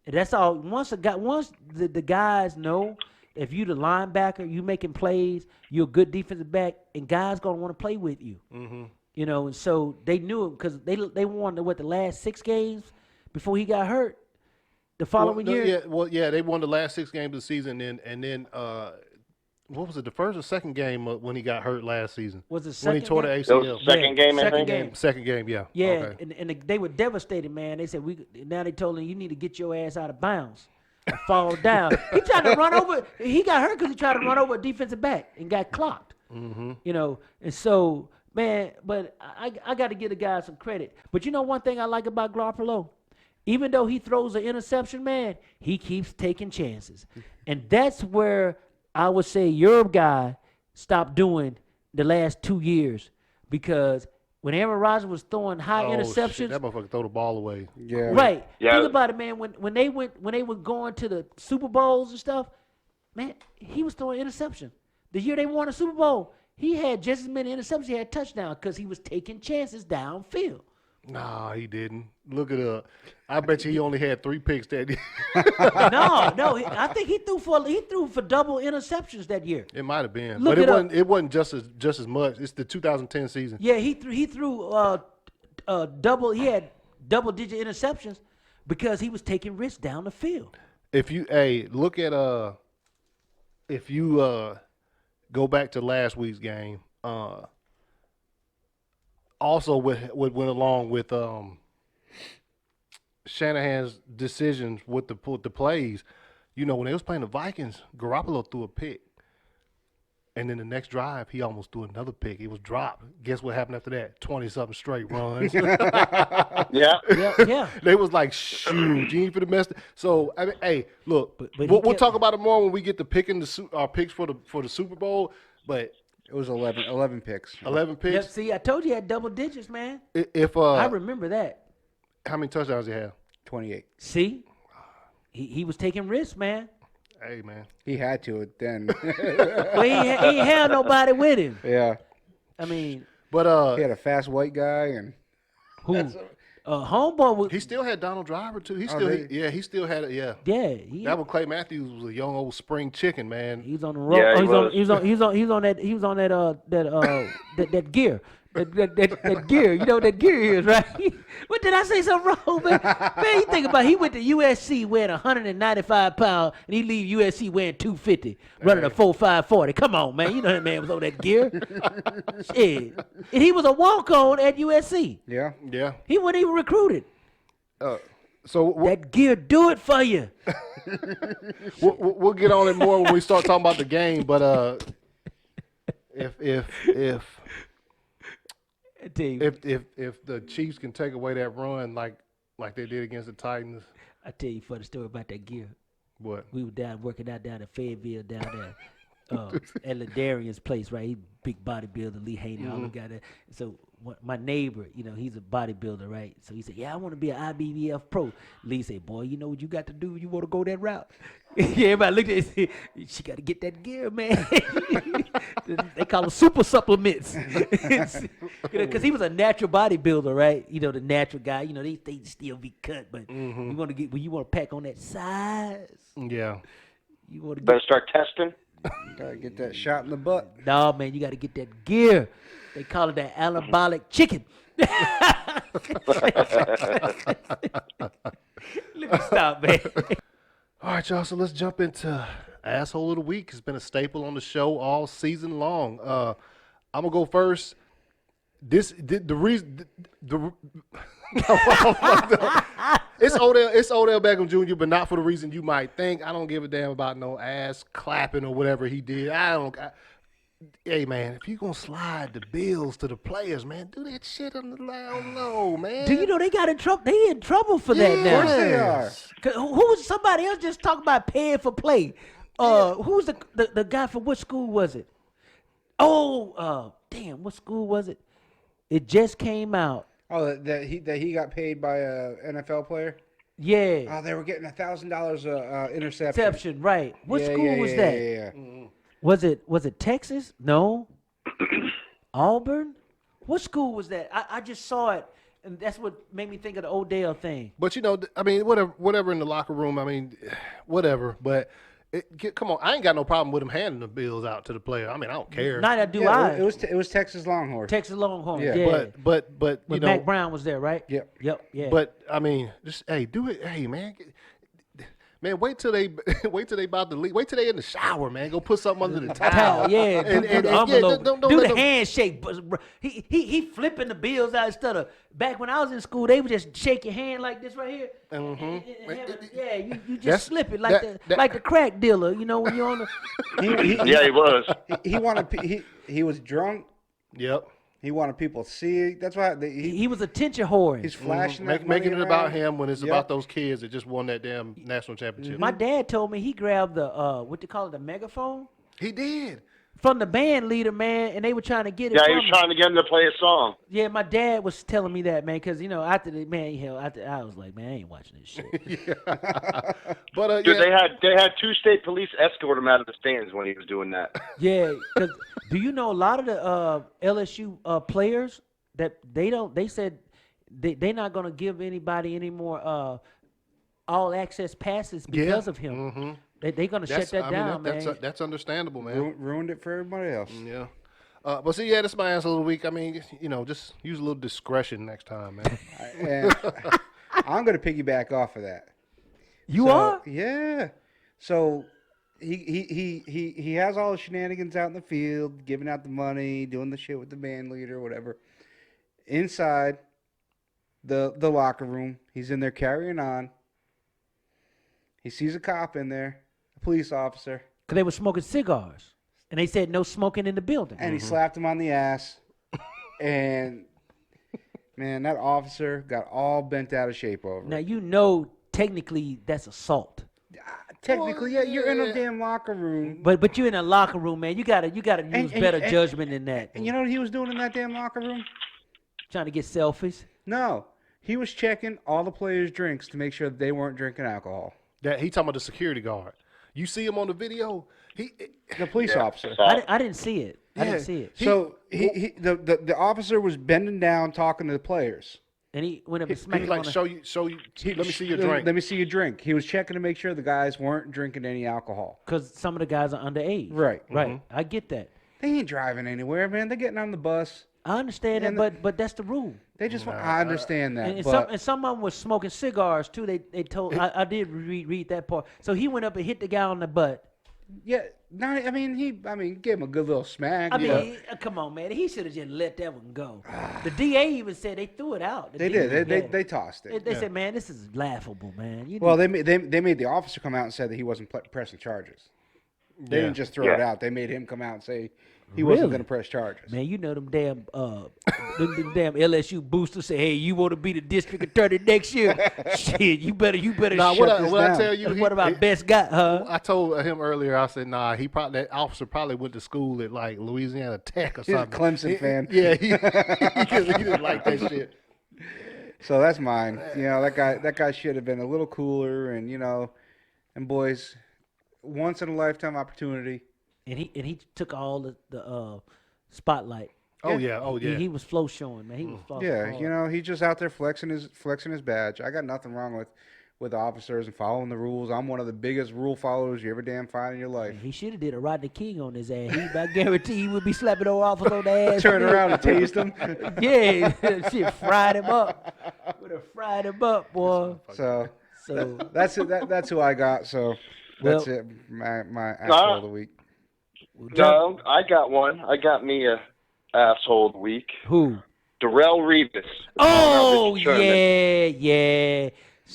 And that's all. Once the guys know, if you the linebacker, you making plays, you're a good defensive back, and guys going to want to play with you. You know, and so they knew it because they won, the last 6 games before he got hurt the following year? Yeah, they won the last 6 games of the season, and then what was it, the first or second game when he got hurt last season? Was it second when he tore the game? ACL? That was the second game, I second think. game. Second game, yeah. Yeah, Okay. and they were devastated, man. They said, now they told him, you need to get your ass out of bounds and fall down. He tried to run over. He got hurt because he tried to run over a defensive back and got clocked. You know, and so, man, but I got to give the guy some credit. But you know one thing I like about Garoppolo? Even though he throws an interception, man, he keeps taking chances. And that's where I would say your guy stopped doing the last 2 years, because when Aaron Rodgers was throwing high interceptions, Shit, that motherfucker throw the ball away. Yeah. right? Yeah. Think about it, man. When they were going to the Super Bowls and stuff, man, he was throwing interceptions. The year they won the Super Bowl, he had just as many interceptions as he had touchdowns because he was taking chances downfield. Nah, he didn't. Look it up. I bet you he only had 3 picks that year. No, I think he threw for double interceptions that year. It might have been, Look but it up. it wasn't just as much. It's the 2010 season. Yeah, he threw double. He had double-digit interceptions because he was taking risks down the field. If you look at if you go back to last week's game, also what went along with Shanahan's decisions with the plays, you know, when they was playing the Vikings, Garoppolo threw a pick. And then the next drive, he almost threw another pick. It was dropped. Guess what happened after that? 20-something straight runs. Yeah. Yeah. They was like, shoot, you ain't finna mess. So, I mean, hey, look, But he we'll kept- talk about it more when we get to picking our picks for the Super Bowl. But It was 11 picks. 11 Yeah, picks. see, I told you he had double digits, man. If I remember that. how many touchdowns he have? 28. See, he was taking risks, man. Hey, man. He had to then. Well, he ain't had nobody with him. Yeah. I mean, But He had a fast white guy and who? Homeboy was. he still had Donald Driver too. He Oh, still, they- he still had it. Yeah. Yeah, he That one, Clay Matthews was a young old spring chicken, man. was on the road. Yeah, Oh, he he was on that gear. That gear, you know what that gear is, right? What did I say something wrong, man? Man, you think about it, he went to USC weighing 195 pounds, and he leave USC weighing 250, running a 4.540. Come on, man, you know that man was on that gear. Shit, and he was a walk-on at USC. yeah. Yeah. He wasn't even recruited. So That gear do it for you. we'll get on it more when we start talking about the game. But if I tell you, if the Chiefs can take away that run like they did against the Titans, I tell you for the story about that gear. what? We were working out down at Fayetteville down there. At Ladarian's place, right? He's a big bodybuilder, Lee Haney, all the guy there. So my neighbor, you know, he's a bodybuilder, right? So he said, yeah, I want to be an IBBF pro. Lee said, boy, you know what you got to do? You want to go that route? Yeah, everybody looked at it and said, she got to get that gear, man. They call them super supplements. Because he was a natural bodybuilder, right? You know, the natural guy, you know, they still be cut, but you want to get, when you want to pack on that size, Yeah. you want to Better get, start testing. Gotta get that shot in the butt. no, man, you got to get that gear. They call it that anabolic chicken. Let me stop, man. All right, y'all. So let's jump into Asshole of the Week. It's been a staple on the show all season long. I'm gonna go first. It's Odell Beckham Jr., but not for the reason you might think. I don't give a damn about no ass clapping or whatever he did. Hey, man, if you gonna slide the bills to the players, man, do that shit on the down low, man. Do you know they got in trouble? They in trouble for that now. Of course they are. Yes. Who was somebody else just talking about paying for play? Who's the guy from what school was it? Oh, damn, what school was it? It just came out. Oh, that he got paid by a NFL player. Yeah, Oh, they were getting $1,000 interception. exception, right? What Yeah, school yeah, was yeah, that? Yeah, yeah. Was it Texas? No. Auburn? What school was that? I just saw it, and that's what made me think of the Odell thing. But I mean, whatever in the locker room. I mean, whatever. But come on, I ain't got no problem with him handing the bills out to the player. I mean, I don't care. Neither do Yeah, I. it was Texas Longhorns. Texas Longhorns. Yeah. Yeah. But When Mac Brown was there, right? Yep. Yep. Yeah. But I mean, just do it. Hey, man. Man, wait till they about to leave. Wait till they in the shower, man. Go put something under the towel. Yeah, and do the yeah, envelope. don't do let the them- handshake. He flipping the bills out instead of back when I was in school. They would just shake your hand like this right here. And have it- yeah, you just slip it like like the crack dealer. You know when you're on the. Yeah, he was. He wanted he was drunk. Yep. He wanted people to see. That's why He was attention whoring. he's flashing that Making money it about around. him when it's Yep. about those kids that just won that damn national championship. My dad told me he grabbed the what they call it, the megaphone He did. from the band leader, man, and they were trying to get it. Yeah, from he was him. trying to get him to play a song. Yeah, my dad was telling me that, man, because after the man, I was like, man, I ain't watching this shit. But Dude, yeah. they had 2 state police escort him out of the stands when he was doing that. Yeah, because do you know a lot of the LSU players that they said they're not going to give anybody any more all access passes because of him. Mm-hmm. They're going to shut that down, man. That's understandable, man. Ruined it for everybody else. Yeah. But see, yeah, that's my answer of the week. I mean, just use a little discretion next time, man. And I'm going to piggyback off of that. You are? Yeah. So he has all the shenanigans out in the field, giving out the money, doing the shit with the band leader, whatever. Inside the locker room, he's in there carrying on. He sees a cop in there, a police officer, Because they were smoking cigars. And they said no smoking in the building. and he slapped him on the ass. And man, that officer got all bent out of shape over it. Now, technically that's assault. Technically, yeah, you're in a damn locker room. But you're in a locker room, man. You gotta use And- better and- judgment than that. And you know what he was doing in that damn locker room? Trying to get selfies. No. He was checking all the players' drinks to make sure that they weren't drinking alcohol. That he talking about the security guard. You see him on the video. The police officer. I didn't see it. I didn't Yeah. see it. So the officer was bending down talking to the players. And he went up and smacked He's him like, on the... show you. Let me see your drink. Let me see your drink. He was checking to make sure the guys weren't drinking any alcohol. Because some of the guys are underage. Right. Right. I get that. They ain't driving anywhere, man. They're getting on the bus. I understand And that, but that's the rule. They just want. I understand that, And but some of them was smoking cigars too. They told I did read that part. So he went up and hit the guy on the butt. yeah, no. I mean, gave him a good little smack. I but mean, come on, man. He should have just let that one go. The DA even said they threw it out. The they DA, did. yeah. They tossed it. They said, man, this is laughable, man. You Well, need- they made the officer come out and said that he wasn't pressing charges. They didn't just throw it out. They made him come out and say he wasn't Really? going to press charges. man, you know them damn them damn LSU boosters say, hey, you want to be the district attorney next year? Shit, you better Nah, shut what this I down. tell you, what about best guy, huh? I told him earlier. I said, nah. That officer probably went to school at like Louisiana Tech or He's a something. Clemson fan. Yeah, he didn't like that shit. So that's mine. You know, that guy should have been a little cooler, and and boys, once in a lifetime opportunity. And he took all the spotlight. Oh yeah. He was flow showing, man. He was flow. Yeah, he's just out there flexing his badge. I got nothing wrong with officers and following the rules. I'm one of the biggest rule followers you ever damn find in your life. He should have did a Rodney King on his ass. I guarantee he would be slapping old officers on the ass. Turn around and taste him. Yeah, shit fried him up. Would have fried him up, boy. So So that's it. That's who I got. So that's Well- it. My asshole of the week. No, I got one. I got me a asshole of the week. who? Darrell Revis. Oh Sherman. yeah.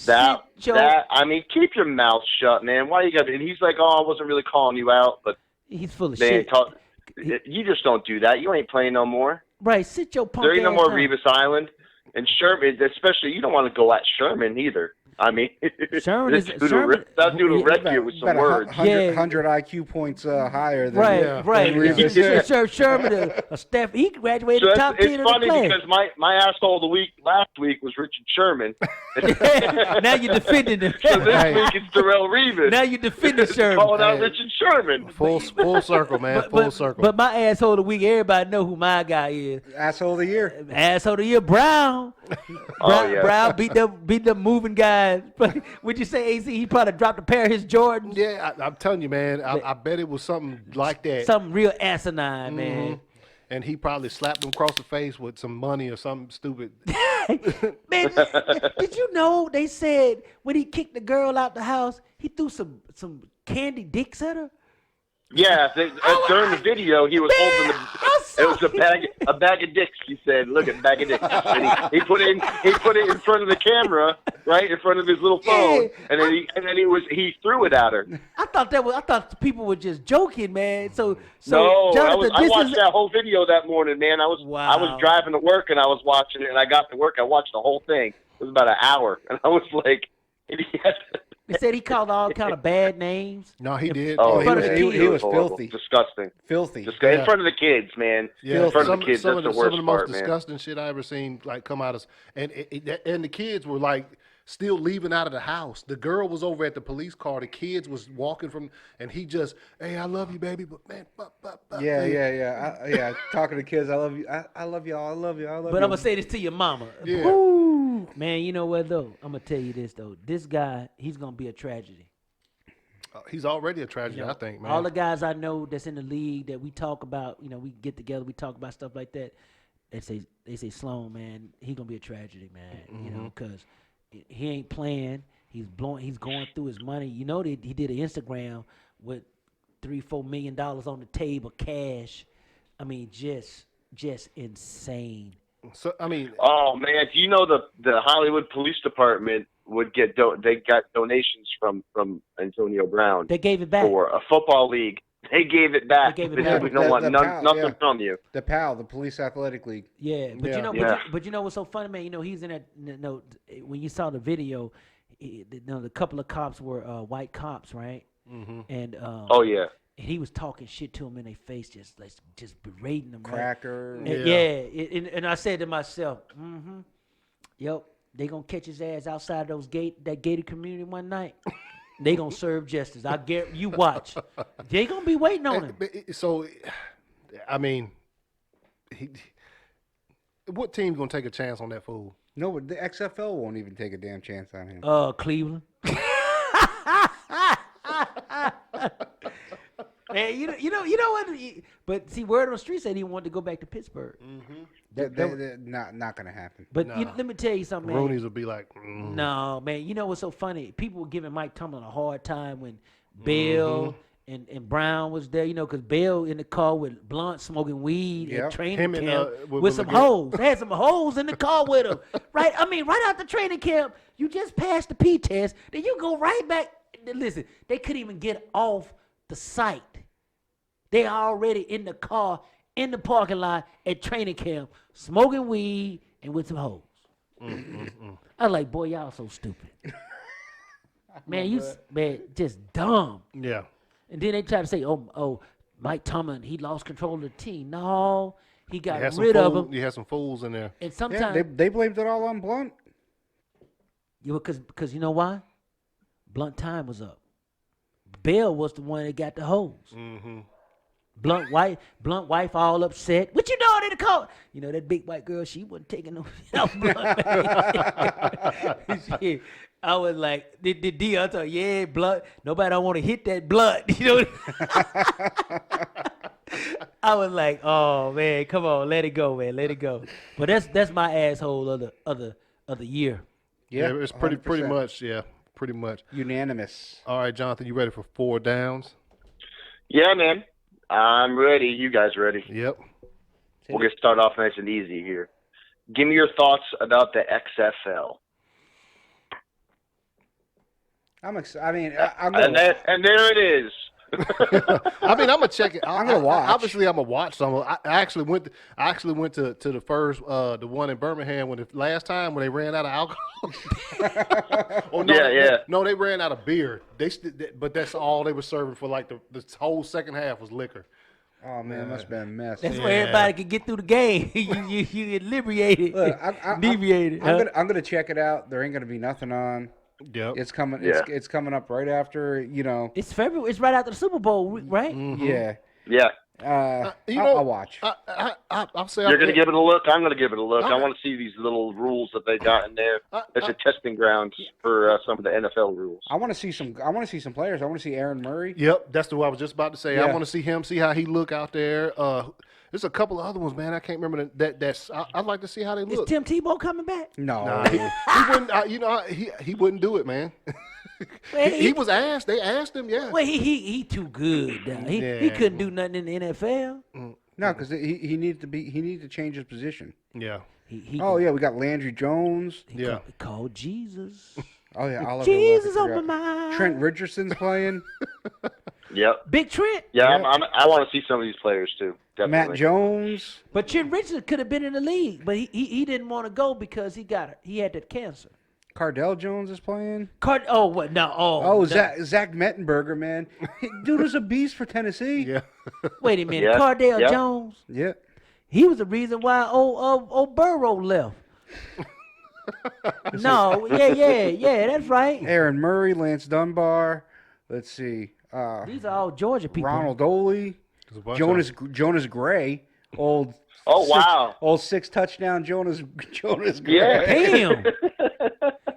That Sit your- I mean, keep your mouth shut, man. Why you got? And he's like, oh, I wasn't really calling you out, but He's full of they shit. ain't talk. You just don't do that. You ain't playing no more. Right, sit your punk There ain't no ass more down. Revis Island. And Sherman, especially, you don't want to go at Sherman either. I mean, Sherman is- that dude Sherman- will wreck About- you with some about words. 100 IQ points higher than Right, right. Revis. Sherman, a Steph, he graduated So top it's 10 of the funny class. because my asshole of the week last week was Richard Sherman. Now you're defending him. So this Hey. week it's Darrell Revis. Now you're defending Sherman. Calling out Hey. Richard Sherman. Full circle, man. Full circle. But my asshole of the week, everybody know who my guy is. Asshole of the year. Asshole of the year, Brown. Oh, yeah. Brown beat the moving guys. Would you say AC? He probably dropped a pair of his Jordans. yeah, I'm telling you, man. I bet it was something like that. Something real asinine, man. And he probably slapped him across the face with some money or something stupid. Man, did you know they said when he kicked the girl out the house, he threw some candy dicks at her? Yeah, during the video, he was Man, holding I'm it was a bag of dicks. He said, "Look at bag of dicks." And he put it in front of the camera, right in front of his little phone, Yeah. and then he threw it at her. I thought people were just joking, man. So No, Jonathan, I this watched is that whole video that morning, man. I was Wow. driving to work and I was watching it, and I got to work. I watched the whole thing. It was about an hour, and I was like, they said he called all kind of bad names. No, he did. "Oh, In front of the kids. he was horrible. filthy. disgusting, Filthy. disgusting." In front of the kids, man. Yeah, in front of the kids. some That's of the some worst of the most part, man. disgusting shit I ever seen like come out of, and the kids were like still leaving out of the house. The girl was over at the police car. The kids was walking from, and he just, hey, I love you, baby, but man, Yeah. Talking to kids, I love you. I love y'all. I love you. I love But you. I'm gonna say this to your mama. Yeah. Woo. Man, you know what though? I'm gonna tell you this though. This guy, he's gonna be a tragedy. He's already a tragedy, You know, I think, man. all the guys I know that's in the league that we talk about, we get together, we talk about stuff like that. They say Sloan, man, he gonna be a tragedy, man. Because he ain't playing. He's going through his money. You know that he did an Instagram with $3-4 million on the table, cash. I mean, just insane. So I mean, Oh man, do you know the Hollywood Police Department would get they got donations from Antonio Brown They gave it back. for a football league. They gave it back. They gave it They back. said, we don't want PAL, nothing yeah. from you. the PAL, the Police Athletic League. Yeah, but Yeah. you know what's so funny, man? He's in that. When you saw the video, the couple of cops were white cops, right? And Oh yeah. and he was talking shit to them in their face, just berating them. Right? Cracker. And, and I said to myself, yep, they gonna catch his ass outside that gated community one night. They gonna serve justice. I guarantee you. Watch. They gonna be waiting on him. so I mean, what team's gonna take a chance on that fool? No, but the XFL won't even take a damn chance on him. Cleveland. Man, you know what? But see, word on the street said he wanted to go back to Pittsburgh. They're not gonna happen. But let me tell you something, man. Rooney's will be like, No, man. You know what's so funny? People were giving Mike Tomlin a hard time when Bell and Brown was there. Because Bell in the car with Blunt smoking weed Yep. at training Him and, camp with some McGee. hoes. They had some hoes in the car with him. Right? I mean, right out the training camp, you just passed the P test, then you go right back. Listen, they couldn't even get off the site. They already in the car, in the parking lot at training camp, smoking weed and with some hoes. I was like, boy, y'all so stupid. Man, just dumb. yeah. And then they try to say, oh, Mike Tomlin, he lost control of the team. No, he got rid of him. You had some fools in there. And Yeah, sometimes, they blamed it all on Blunt. because you know why? Blunt time was up. Bell was the one that got the hose. Blunt wife all upset. What you doing in the car? That big white girl, she wasn't taking no Blunt. Shit. I was like, the deal. I thought, yeah, Blunt. Nobody don't want to hit that Blunt. I was like, oh man, come on, let it go, man, let it go. But that's my asshole of the year. Yeah, it's pretty 100%. much. Yeah, pretty much. Unanimous. All right, Jonathan, you ready for 4 downs? Yeah, man. I'm ready. You guys ready? Yep. We'll get started off nice and easy here. Give me your thoughts about the XFL. I'm excited. I mean, I'm And going. there it is. I mean, I'm gonna check it. I'm gonna watch. Obviously, I'm gonna watch some. I actually went. I actually went to the first, the one in Birmingham when the last time when they ran out of alcohol. Oh no, Yeah. no, they ran out of beer. But that's all they were serving for like the whole second half was liquor. Oh man, it must have been a mess. That's where everybody could get through the game. you inebriated, Look, deviated. I'm gonna check it out. There ain't gonna be nothing on. Yep. It's coming. Yeah. It's coming up right after. It's February. It's right after the Super Bowl, right? Yeah. Yeah. I'll watch. I'll say You're going to give it a look. I'm going to give it a look. I want to see these little rules that they got in there. It's a testing ground for some of the NFL rules. I want to see some. I want to see some players. I want to see Aaron Murray. Yep, that's the what I was just about to say. I Yeah. want to see him, see how he look out there. There's a couple of other ones, man. I can't remember that's. I'd like to see how they Is look. Tim Tebow coming back? No. Nah, he wouldn't. He wouldn't do it, man. Man, he was asked. They asked him. Yeah. Well, he too good. Dog. He Yeah. couldn't do nothing in the NFL. No, because he needed to be. He needed to change his position. Yeah. He Oh yeah, we got Landry Jones. Yeah. called Jesus. Oh yeah, Oliver Jesus Wilson, on my forgot. mind. Trent Richardson's playing. Yep. Big Trent. Yeah, Yep. I want to see some of these players too. Definitely. Matt Jones. But Trent Richardson could have been in the league, but he didn't want to go because he had that cancer. Cardell Jones is playing. Oh what? No. Oh, no. Zach Mettenberger, man. Dude was a beast for Tennessee. Yeah. Wait a minute. Yeah. Cardell Yeah. Jones. Yeah. He was the reason why old Burrow left. No, yeah, that's right. Aaron Murray, Lance Dunbar. Let's see. These are all Georgia people. Ronald Oley, There's a bunch Jonas Gray, old. Oh, wow. Old 6 touchdown Jonas Gray. Yeah. Damn.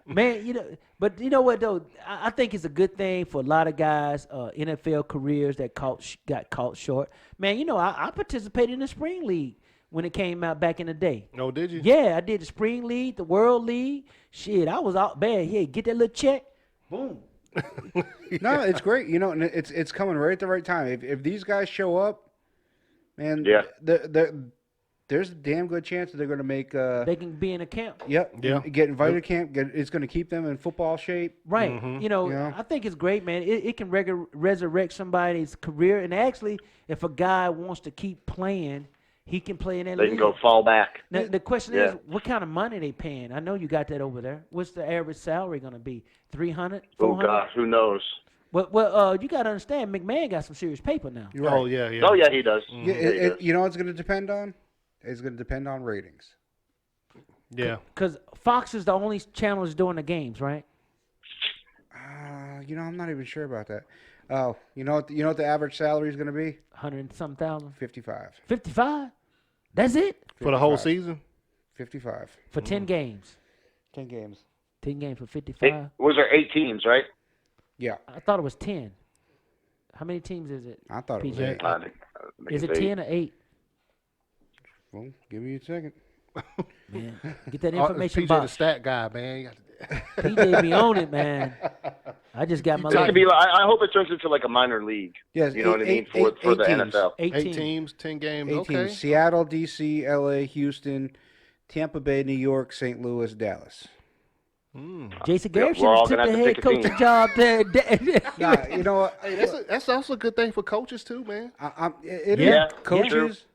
Man, but you know what though? I think it's a good thing for a lot of guys, NFL careers that got caught short. Man, I participated in the spring league when it came out back in the day. Oh, did you? Yeah, I did the spring league, the world league. Shit, I was out bad. Yeah, get that little check. Boom. No, it's great. And it's coming right at the right time. If these guys show up, man, Yeah. there's a damn good chance that they're going to make. They can be in a camp. Yep. Yeah. Get invited to camp. It's going to keep them in football shape. Right. Yeah. I think it's great, man. It can resurrect somebody's career. And actually, if a guy wants to keep playing, he can play in that They league. can go fall back. Now, the question Yeah. is, what kind of money they paying? I know you got that over there. What's the average salary going to be? 300, Oh 400? gosh, who knows? Well, you got to understand, McMahon got some serious paper now. You're right. Oh yeah. Yeah. Oh yeah, he does. Yeah, Yeah, he does. you know what it's going to depend on? It's going to depend on ratings. Yeah. Because Fox is the only channel that's doing the games, right? I'm not even sure about that. Oh, you know what the average salary is going to be? 100 and some thousand. 55. 55? That's it? For the whole 55. season. 55. For 10 games. 10 games. 10 games for 55? Was there 8 teams, right? Yeah, I thought it was 10. How many teams is it? I thought it was PJ? 8. I think Is it it's 10 or 8? Well, give me a second. Man, get that Oh, information PJ the box. stat guy, man. You got to- PJ be on it, man. I just got my It life. could be. I hope it turns into like a minor league. Yes, You know what I mean? For eight the teams. NFL. 8 8 teams. teams, 10 games. 8 Okay. teams. Seattle, D.C., L.A., Houston, Tampa Bay, New York, St. Louis, Dallas. Jason Yeah, Garrett should we're all have took gonna the have to head pick a team. coaching job there. Nah, you know what? Hey, that's also a good thing for coaches too, man. It Yeah, is. Coaches.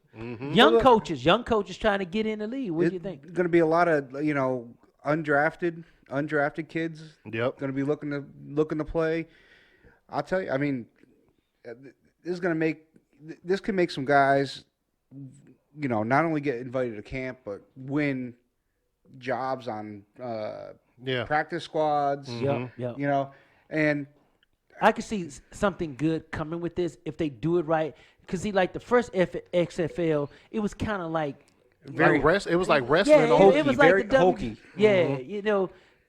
Young coaches trying to get in the league. What do you think? Going to be a lot of undrafted kids. Yep. Going to be looking to play. I'll tell you. I mean, this can make some guys, not only get invited to camp but win jobs on Yeah. practice squads. Yep. And I could see something good coming with this if they do it right. Because like the first XFL, it was kind of like It was like wrestling. yeah, on it was very like the hokey. Yeah,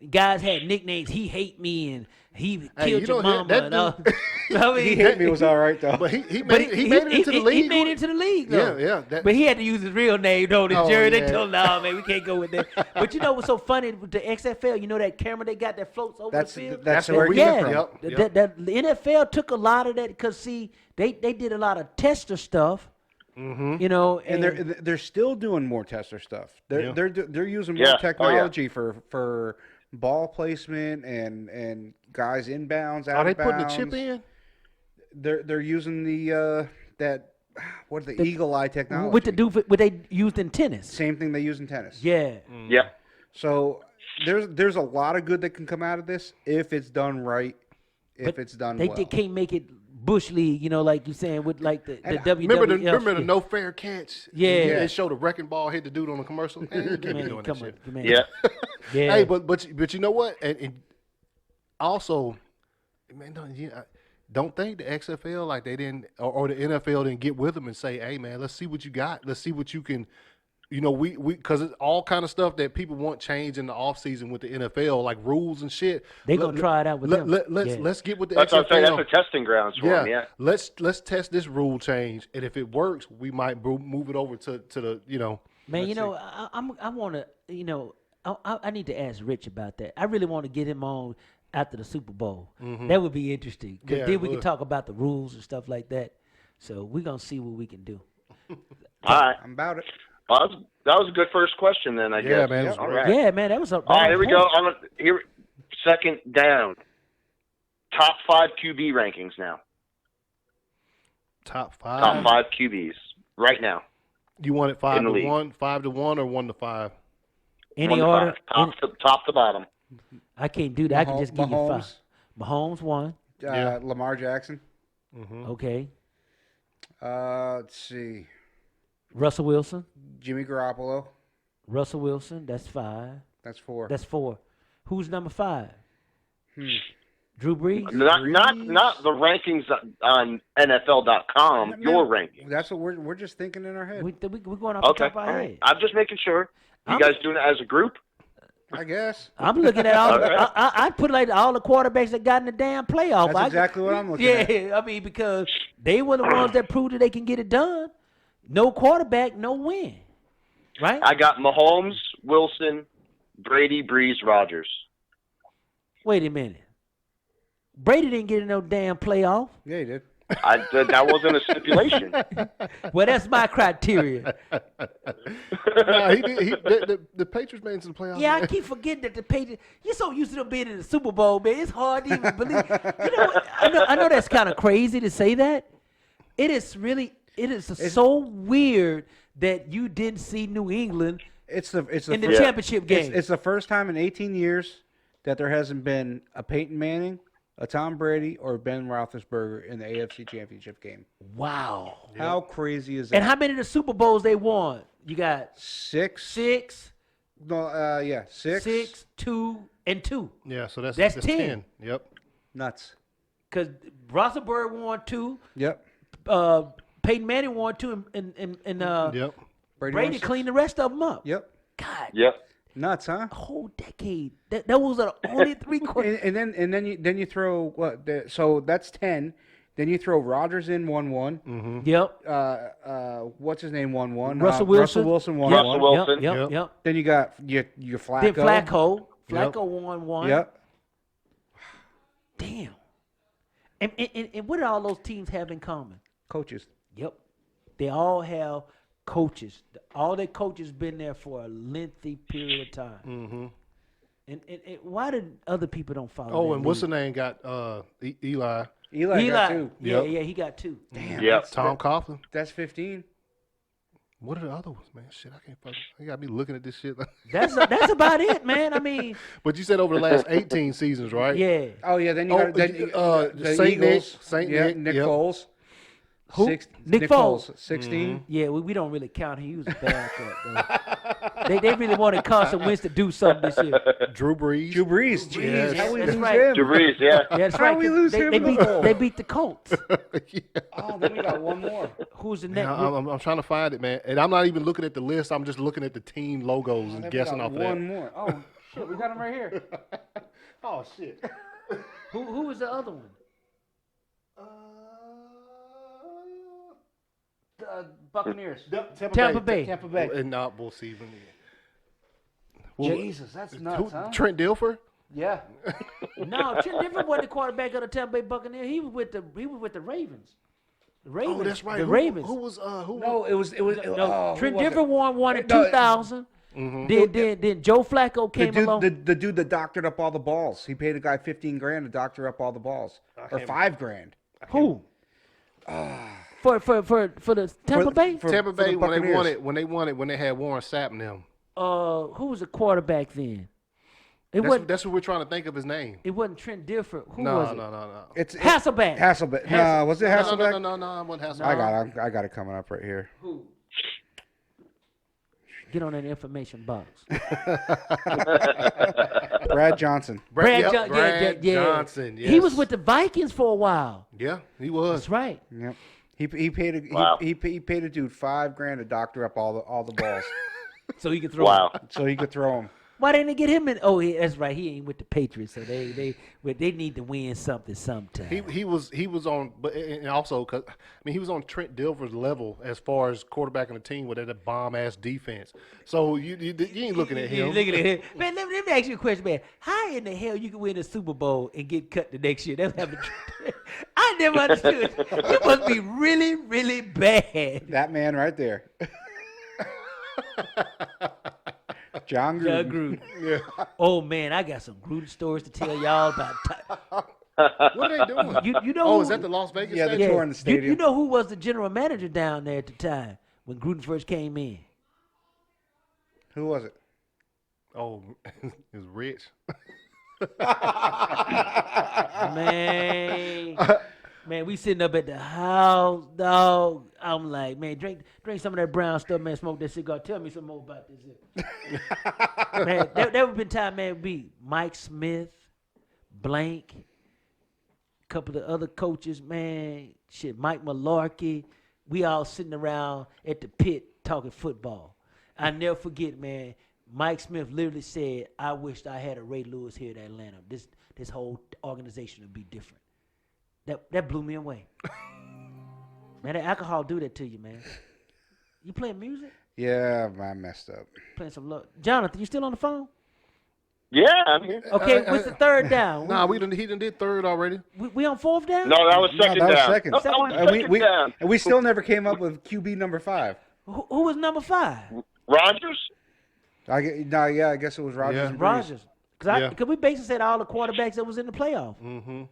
guys had nicknames. He hate me and he killed your mama. that and all. dude- I mean, he hit me was all right though. But he but made it into the league. He made it into the league, though. Yeah. But he had to use his real name, though. The Oh, jury, they yeah. told him, no, man, we can't go with that. But you know what's so funny with the XFL? You know that camera they got that floats over That's the field? that's where where we we get get from. from. Yep. The NFL took a lot of that because, see, they did a lot of tester stuff, Mm-hmm. And they're still doing more tester stuff. Yeah. They're using more Yeah. Oh, yeah. technology for ball placement and guys inbounds, outbounds. Are they putting the chip in? they're using the eagle eye technology. What they used in tennis. Same thing they use in tennis. Yeah. Yeah. So there's a lot of good that can come out of this if it's done right, if it's done They well. can't make it Bush League, like you're saying, with like the WWF. Remember the no fair catch? Yeah. They showed a wrecking ball hit the dude on the commercial. Man, you can't be doing that shit. Man. Yeah. Yeah. Hey, but you know what? And also, man, don't think the XFL like they didn't or the NFL didn't get with them and say, hey man, let's see what you got. Let's see what you can. We because it's all kind of stuff that people want change in the offseason with the NFL, like rules and shit. They gonna try it out with them. Let's get with the That's XFL. what I'm saying. That's the testing grounds for them. Yeah. Let's test this rule change, and if it works, we might move it over to the Man, I want to, I need to ask Rich about that. I really want to get him on after the Super Bowl. That would be interesting. Because Yeah, then it we can would. talk about the rules and stuff like that. So we're going to see what we can do. All right. I'm about it. Well, that was a good first question then, I guess. Yeah, man, it was All great. right. Yeah, man, that was a All right, here we go. Here, second down. Top 5 QB rankings now. top five. Top 5 QBs right now. You want it 5 in the to league. 1, 5 to 1, or 1 to 5? Any 1 to order? 5. Top to bottom. I can't do that. I can just give you Mahomes. 5. Mahomes, 1. Yeah. Lamar Jackson. Okay. Let's see. Russell Wilson. Jimmy Garoppolo. Russell Wilson, that's 5. That's 4. That's 4. Who's number 5? Drew Brees? Not the rankings on NFL.com. Your rankings. That's what we're just thinking in our head. We're going off the Okay. top of our All right. head. I'm just making sure. You guys doing it as a group? I guess. I'm looking at all. All right. I put like all the quarterbacks that got in the damn playoff. That's exactly what I'm looking yeah, at. I mean because they were the ones that proved that they can get it done. No quarterback, no win. Right? I got Mahomes, Wilson, Brady, Breeze, Rodgers. Wait a minute. Brady didn't get in no damn playoff. Yeah, he did. That wasn't a stipulation. Well, that's my criteria. Nah, he did. The Patriots made it to the playoffs. Yeah, I keep forgetting that the Patriots. You're so used to them being in the Super Bowl, man. It's hard to even believe. You know, what? I know that's kind of crazy to say that. It is really. It is so weird that you didn't see New England It's the in the first, championship game. It's the first time in 18 years that there hasn't been a Peyton Manning, a Tom Brady, or Ben Roethlisberger in the AFC Championship game. Wow. How crazy is that? And how many of the Super Bowls they won? You got 6? 6, No, yeah, 6. 6, 2, and 2. Yeah, so that's 10. Yep. Nuts. Because Roethlisberger won 2. Yep. Peyton Manning won 2, and Yep. Brady cleaned the rest of them up. Yep. God, Yep. Nuts, huh? a whole decade. That was the only 3 quarters. And then you throw what? So that's 10. Then you throw Rodgers in 1-1. Yep. What's his name 1-1? Russell Wilson. Russell Wilson 1-1. Russell Wilson. Yep. Then you got your Flacco. Then Flacco. Yep. Flacco won 1. Yep. Damn. And what do all those teams have in common? Coaches. Yep. They all have coaches. All their coaches been there for a lengthy period of time. Mm-hmm. And why did other people don't follow? Oh, that and what's the lead? name? Got Eli. Eli got 2. Yeah, Yep. he got 2. Damn. Yep. Tom Coughlin. That's 15. What are the other ones, man? Shit, I can't fucking. You got me looking at this shit. That's about it, man. I mean, But you said over the last 18 seasons, right? yeah. Oh yeah. Then you Oh, got the Saint Nick. Eagles. Saint yeah, Nick, Nick yep. Foles. Who? Nick Foles. 16. Yeah, we don't really count him. He was a backup. They really wanted Carson Wentz to do something this year. Drew Brees. Drew Brees. Jeez, Yes. how we That's lose right. him? Drew Brees, yeah. Yeah, that's How right. we 'cause lose they, him they in the beat bowl? they beat the Colts. Oh, then we got one more. Who's the Yeah, next? I'm trying to find it, man. And I'm not even looking at the list. I'm just looking at the team logos and Then we guessing got off of one that. more. Oh shit, we got him right here. Oh, shit. Who was the other one? Buccaneers. Tampa Bay. Tampa Bay. And not we'll see. Jesus, that's nuts, huh? Trent Dilfer? Yeah. No, Trent Dilfer wasn't the quarterback of the Tampa Bay Buccaneers. He was with the Ravens. The Ravens. Oh, that's right. The Who- Ravens. Who was who? No, it was. No, Trent who was Dilfer it? won one in No, 2000. Then Joe Flacco The came dude, along. the dude that doctored up all the balls. He paid a guy $15,000 to doctor up all the balls, or $5,000. Who? For the Tampa Bay? Tampa Bay the when Buccaneers. when they had Warren Sapp and them. Who was the quarterback then? It wasn't. That's what we're trying to think of his name. It wasn't Trent Difford. Who No, was it? no. It's Hasselbeck. Hasselbeck. No, was it Hasselbeck? No, it wasn't Hasselbeck. I got it coming up right here. Who? Get on that information box. Brad Johnson. Brad Brad Johnson. Yes. He was with the Vikings for a while. Yeah, he was. That's right. Yep. He paid a Wow. he paid a dude $5,000 to doctor up all the balls So he could throw. Wow. so he could throw them. Why didn't they get him in? Oh, that's right. He ain't with the Patriots, so they need to win something sometime. He was on, but and also because he was on Trent Dilfer's level as far as quarterbacking the team with that bomb ass defense. So you ain't looking at him. Looking at him. Man, let me ask you a question, man. How in the hell you can win a Super Bowl and get cut the next year? That's happened. I never understood. It must be really, really bad. That man right there. John Gruden. Yeah. Oh man, I got some Gruden stories to tell y'all about. What are they doing? You know? Oh, who- is that the Las Vegas Yeah, the Stadium? tour in the stadium. You know who was the general manager down there at the time when Gruden first came in? Who was it? Oh, it was Rich. Man, we sitting up at the house, dog. I'm like, man, drink some of that brown stuff, man. Smoke that cigar. Tell me some more about this. Man, there would been time, man, be Mike Smith, Blank, a couple of other coaches, man. Shit, Mike Malarkey. We all sitting around at the pit talking football. I never forget, man. Mike Smith literally said, "I wished I had a Ray Lewis here at Atlanta. This whole organization would be different." That blew me away. Man, that alcohol do that to you, man. You playing music? Yeah, I messed up. Playing some love. Jonathan, you still on the phone? Yeah, I'm here. Okay, what's the third down? Nah, he done did third already. We on fourth down? No, that was second that was down. second. No, that was And second down. we still never came up with QB number 5. Who was number 5? Rogers? I guess it was Rogers. Yeah. and Brees. Rogers. Yeah. Because we basically said all the quarterbacks that was in the playoff. Mm-hmm.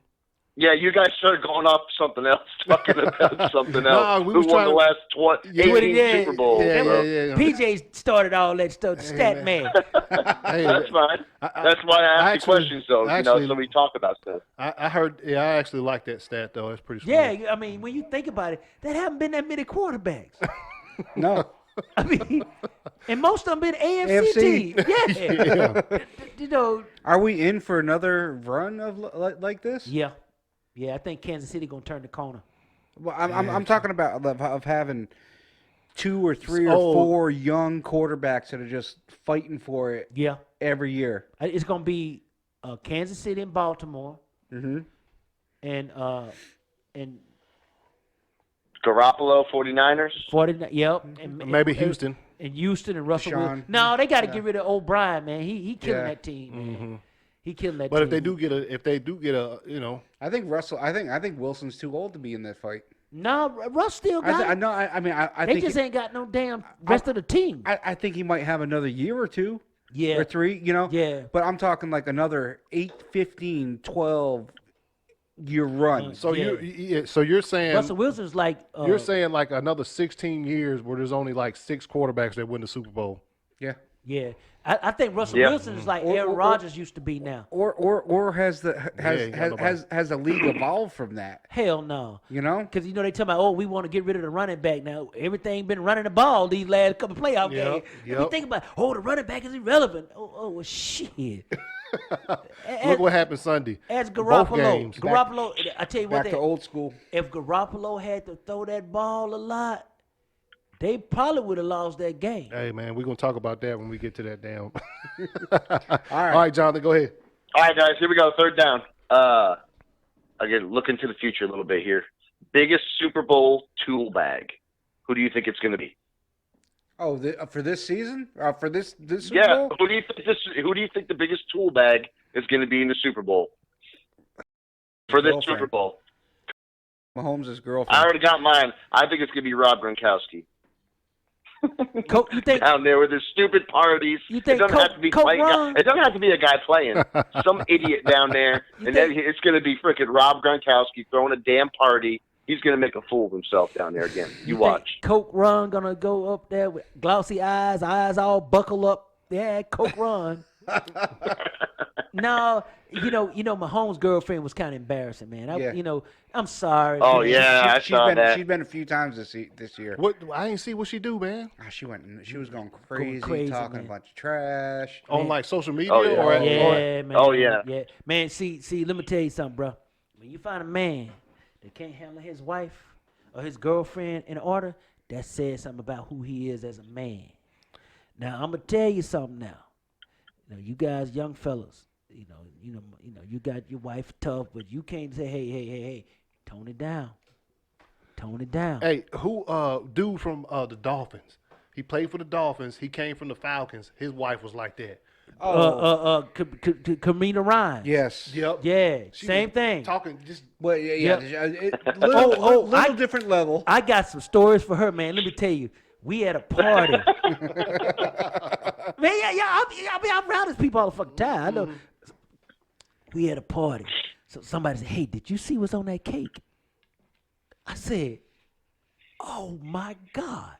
Yeah, you guys started going off something else, talking about something else. we Who was won trying the to- last 18 Super Bowls? Yeah, bro. yeah. PJ started all that stuff. The stat man. Hey, That's fine. That's why I asked the questions, though. So we talk about stuff. I heard. Yeah, I actually like that stat though. That's pretty. Yeah, smooth. I mean, when you think about it, that haven't been that many quarterbacks. No. I mean, and most of them been AFC team. Yeah. You know. Are we in for another run of like this? Yeah. Yeah, I think Kansas City going to turn the corner. Well, I'm talking about of having 2 or 3 or Oh. 4 young quarterbacks that are just fighting for it Yeah. every year. It's going to be Kansas City and Baltimore Mm-hmm. and Garoppolo, 49ers? 49. Yep. And Maybe Houston. And Houston and Russell Deshaun. Wilson. No, they got to get rid of O'Brien, man. He killing Yeah. that team, man. Mm-hmm. He killing that But team. if they do get a, I think I think Wilson's too old to be in that fight. No, Russ still got it. I They think just ain't got no damn rest of the team. I think he might have another year or 2 Yeah. or 3, Yeah. But I'm talking like another 8, 15, 12 year run. so Yeah. so you're saying Russell Wilson's like you're saying like another 16 years where there's only like 6 quarterbacks that win the Super Bowl. Yeah. yeah. I think Russell Yeah. Wilson is like Or- Aaron or- Rodgers used to be now. Or has the ain't got nobody. has the league evolved from that? Hell no. You know? Because, they tell me, oh, we want to get rid of the running back now. Everything been running the ball these last couple playoff Yep, games. And we yep. think about, the running back is irrelevant. Oh, well, shit. Look what happened Sunday. As Both Garoppolo, games. Garoppolo, I tell you what, Back to old school. if Garoppolo had to throw that ball a lot, they probably would have lost that game. Hey man, we're gonna talk about that when we get to that down. All All right, Jonathan, go ahead. All right, guys, here we go. Third down. Again, look into the future a little bit here. Biggest Super Bowl tool bag. Who do you think it's going to be? Oh, for this season? For this Super Yeah. Bowl? Who do you think the biggest tool bag is going to be in the Super Bowl? For this Girlfriend. Super Bowl. Mahomes' girlfriend. I already got mine. I think it's going to be Rob Gronkowski. You think Down there with his stupid parties. You think it doesn't have to be Coach playing. Ron? It doesn't have to be a guy playing. Some idiot down there, You and then think- it's going to be freaking Rob Gronkowski throwing a damn party he's gonna make a fool of himself down there again. You watch. Coke Run gonna go up there with glossy eyes all buckle up. Yeah, Coke Run. No, you know, Mahomes' girlfriend was kind of embarrassing, man. Yeah. I'm sorry. Oh yeah, I She's saw been that. she's been a few times this year. What I ain't see what she do, man. Oh, she was going crazy, crazy, talking man. a bunch of trash. On like social media Oh, yeah. or Yeah, man. Oh, yeah. Man, see, let me tell you something, bro. When you find a man that can't handle his wife or his girlfriend in order, that says something about who he is as a man. Now, I'm gonna tell you something now. You guys, young fellas, you got your wife tough, but you can't say, hey, tone it down. Tone it down. Hey, who dude from the Dolphins? He played for the Dolphins. He came from the Falcons. His wife was like that. Kamina Ryan. Yes. Yep. Yeah, She same was thing. Talking just Well, yeah. Yep. Little different level. I got some stories for her, man. Let me tell you. We had a party. Man, I'm around these people all the fucking time. I know. We had a party. So somebody said, hey, did you see what's on that cake? I said, oh, my God.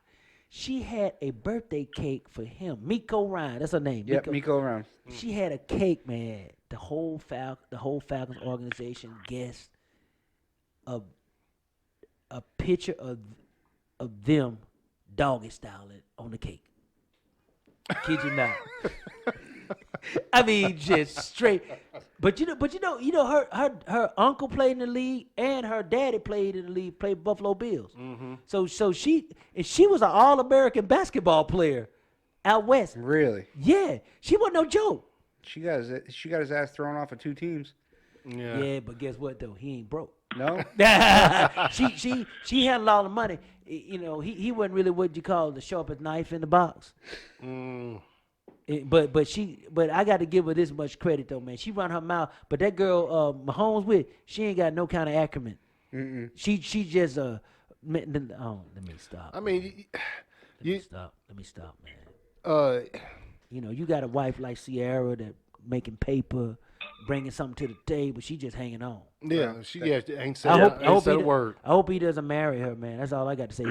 She had a birthday cake for him. Miko Ryan. That's her name. Yep, Miko around. She had a cake, man. The whole Falcons organization guessed a picture of them doggy styling on the cake. Kid you not. I mean, just straight. But her uncle played in the league and her daddy played in the league, played Buffalo Bills. Mm-hmm. So she was an All-American basketball player out west. Really? Yeah, she wasn't no joke. She got his ass thrown off of 2 teams. Yeah, but guess what though? He ain't broke. No. she handled all the money. He wasn't really what you call the sharpest knife in the box. But I got to give her this much credit though, man. She run her mouth, but that girl Mahomes she ain't got no kind of acumen. Mm-mm. She just let me stop. I mean, Let me stop, man. You got a wife like Sierra that making paper, bringing something to the table. She just hanging on. yeah, she ain't said, I said a word. I hope he doesn't marry her, man. That's all I got to say.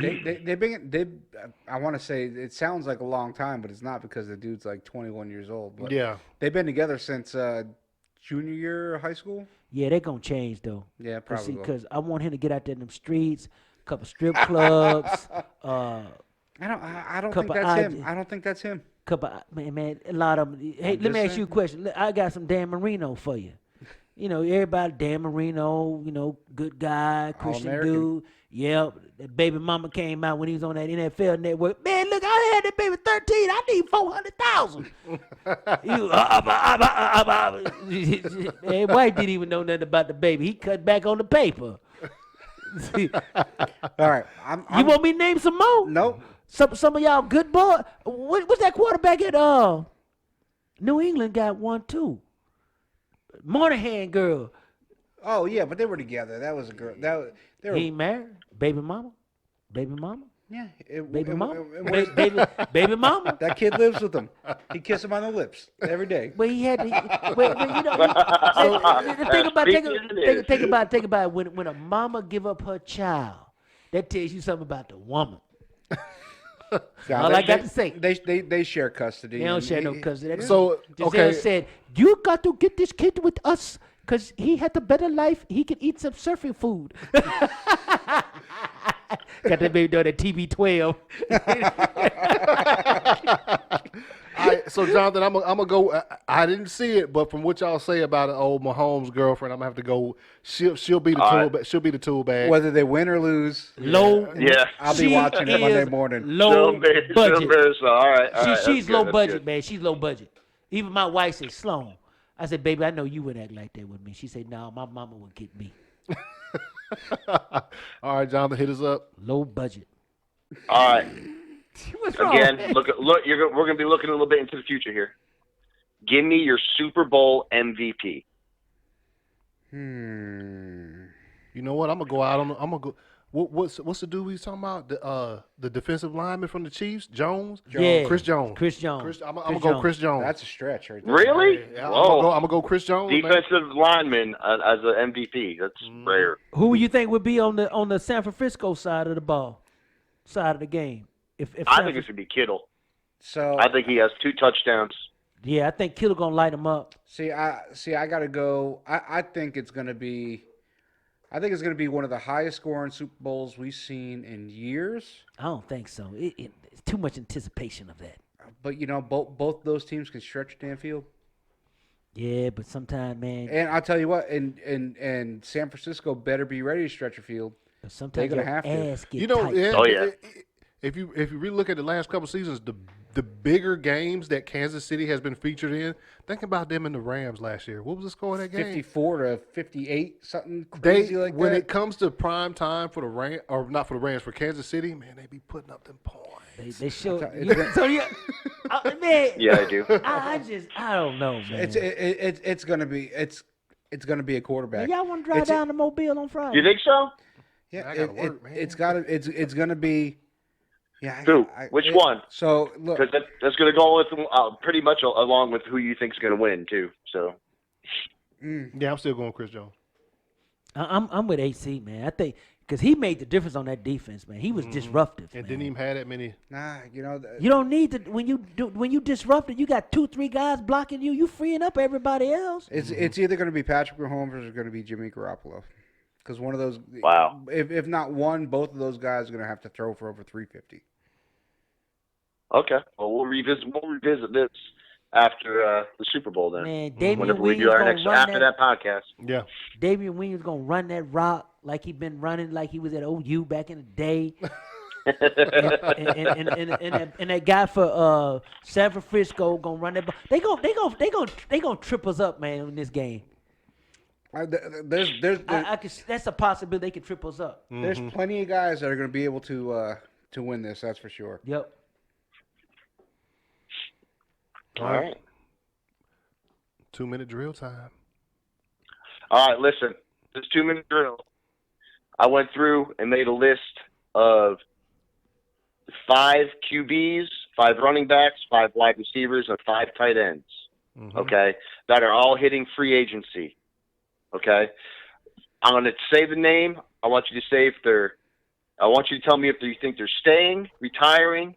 I want to say it sounds like a long time, but it's not because the dude's like 21 years old. But Yeah. they've been together since junior year of high school. Yeah, they're gonna change though. Yeah, probably. Because I want him to get out there in them streets, couple strip clubs, I don't Couple think that's him. ideas. I don't think that's him. man, a lot of them. Hey, let me ask you a question. I got some Dan Marino for you. Everybody, Dan Marino, good guy, Christian All-American. dude. Yep, that baby mama came out when he was on that NFL network. Man, look, I had that baby 13. I need 400,000. Man, wife didn't even know nothing about the baby. He cut back on the paper. All right. You want me to name some more? Nope. Some of y'all good boy. What's that quarterback at New England got one too? Monahan girl. Oh yeah, but they were together. That was a girl. They were. He ain't married. Baby mama. Yeah. Baby mama. it- Baby mama. that kid lives with him. He kisses him on the lips every day. But he had to. Think about when a mama give up her child. That tells you something about the woman. Yeah, All I got to say. They share custody. They don't and share no he- custody. So, Giselle okay. said, "You got to get this kid with us, cause he had a better life. He can eat some surfing food." Got that baby doing that TB12. All right, so Jonathan, I'm gonna go. I didn't see it, but from what y'all say about an old Mahomes girlfriend, I'm gonna have to go. She'll be the All tool. right. She'll be the tool bag. Whether they win or lose, Low. Yeah. I'll be She watching it Monday is morning. Low budget. All right. She's that's low good, that's budget, good. man. She's low budget. Even my wife said, Sloan. I said, baby, I know you wouldn't act like that with me. She said, no, my mama would get me. All right, Jonathan, hit us up. Low budget. All right. What's wrong? Again, look. We're going to be looking a little bit into the future here. Give me your Super Bowl MVP. You know what? I'm gonna go out on. I'm gonna what's the dude we was talking about? The defensive lineman from the Chiefs, Jones. Yeah. Chris Jones. Chris Jones. I'm Chris gonna go Jones. Chris Jones. That's a stretch right there. Really? Yeah, I'm Whoa. gonna go Chris Jones. Man. Defensive lineman as an MVP. That's rare. Who you think would be on the San Francisco side of the ball, side of the game? If I San think it should be Kittle. So I think he has 2 touchdowns. Yeah, I think Kittle gonna light him up. I gotta go. I think it's gonna be. I think it's gonna be one of the highest scoring Super Bowls we've seen in years. I don't think so. It's too much anticipation of that. But both those teams can stretch the damn field. Yeah, but sometimes, man, And I'll tell you what, and San Francisco better be ready to stretch a field. sometimes gonna your have to. ass get You know, tight. yeah, Oh, yeah. If you really look at the last couple seasons, the bigger games that Kansas City has been featured in, think about them and the Rams last year. What was the score of that game? 54 to 58, something They crazy like when that. it comes to prime time for the Rams, or not for the Rams, for Kansas City, man, they be putting up them points. They show. It's- So you, man, Yeah, I do. I don't know, man. It's gonna be a quarterback. Y'all want to drive It's- down to Mobile on Friday? You think so? Yeah, I gotta work, man. it's gonna be. Yeah. Who? Which one? So look, Because that's going to go with pretty much along with who you think's going to win too. So Yeah, I'm still going Chris Jones. I'm with AC, man. I think because he made the difference on that defense, man. He was disruptive, And man. didn't even have that many. nah, You don't need to when you disrupted. You got 2-3 guys blocking you. You freeing up everybody else. it's either gonna be Patrick Mahomes or it's gonna be Jimmy Garoppolo, because one of those. Wow. If not one, both of those guys are gonna have to throw for over 350. okay, well we'll revisit this after the Super Bowl then. Man, Damian Whenever we Williams do our gonna next run after that. that podcast. Yeah. Damian Williams gonna run that rock like he been running, like he was at OU back in the day. and that guy for San Francisco gonna run that ball. They gonna trip us up, man, in this game. That's a possibility. They can trip us up. There's plenty of guys that are gonna be able to win this. That's for sure. Yep. All right. 2-minute drill time. All right, listen. This 2-minute drill. I went through and made a list of 5 QBs, 5 running backs, 5 wide receivers, and 5 tight ends. Okay, that are all hitting free agency. Okay, I'm going to say the name. I want you to say if they're. I want you to tell me if you think they're staying, retiring,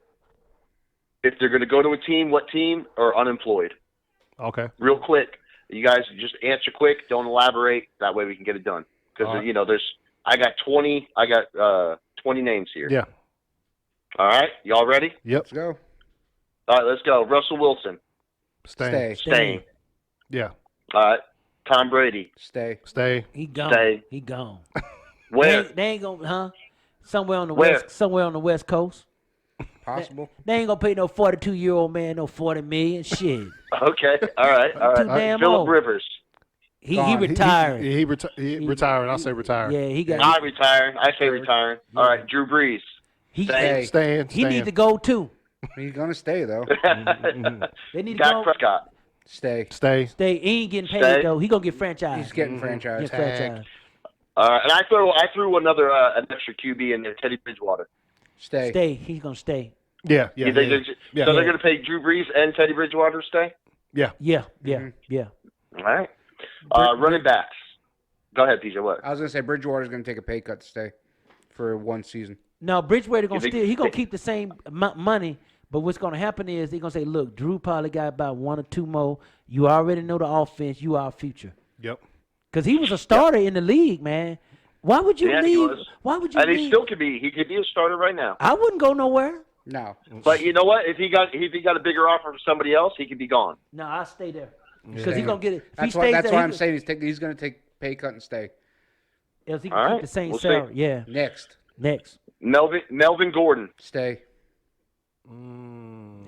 if they're going to go to a team, what team, or unemployed. Okay. Real quick, you guys just answer quick. Don't elaborate. That way we can get it done. Because All right. there's. I got 20 names here. Yeah. All right, y'all ready? Yep. Let's go. All right, let's go. Russell Wilson, Stay. staying. Yeah. All right, Tom Brady, Stay. Stay. He gone. Stay. He gone. where? They ain't gonna, huh? Somewhere on the Where? west. Somewhere on the West Coast. Possible. They ain't gonna pay no 42-year-old man no 40 million. Shit. Okay, all right. Too damn Phillip old. Rivers, He Gone. retiring. He retiring. I'll say retiring. Yeah, he got. not retiring. I say retiring. All right, Drew Brees. He Stay. Staying. he need to go too. He's gonna stay though. They need to Dak go. Prescott. Stay. Stay. Stay. He ain't getting paid Stay. though. He gonna get franchised. He's getting Get franchised. franchised. And I threw another an extra QB in there, Teddy Bridgewater. Stay. Stay. He's gonna stay. Yeah. Yeah. You think Yeah. they're- Yeah. so they're going to pay Drew Brees and Teddy Bridgewater to stay? Yeah. Yeah. Yeah. Yeah. All right. Running backs. Go ahead, PJ. What? I was gonna say Bridgewater's gonna take a pay cut to stay for one season. No, Bridgewater gonna You think- still. He gonna keep the same money. But what's gonna happen is they gonna say, look, Drew probably got about 1 or 2 more. You already know the offense. You our future. Yep. Cause he was a starter in the league, man. Why would you Yeah, he leave? was. Why would you And he leave? still could be. He could be a starter right now. I wouldn't go nowhere. No. But you know what? If he got a bigger offer from somebody else, he could be gone. No, I'll stay there. Because Yeah. he's gonna get it. If That's he why. stays That's there, why he I'm could- saying he's gonna take pay cut and stay. else he can All keep right, the same we'll see. salary. Yeah. Next. Next. Melvin Gordon. Stay.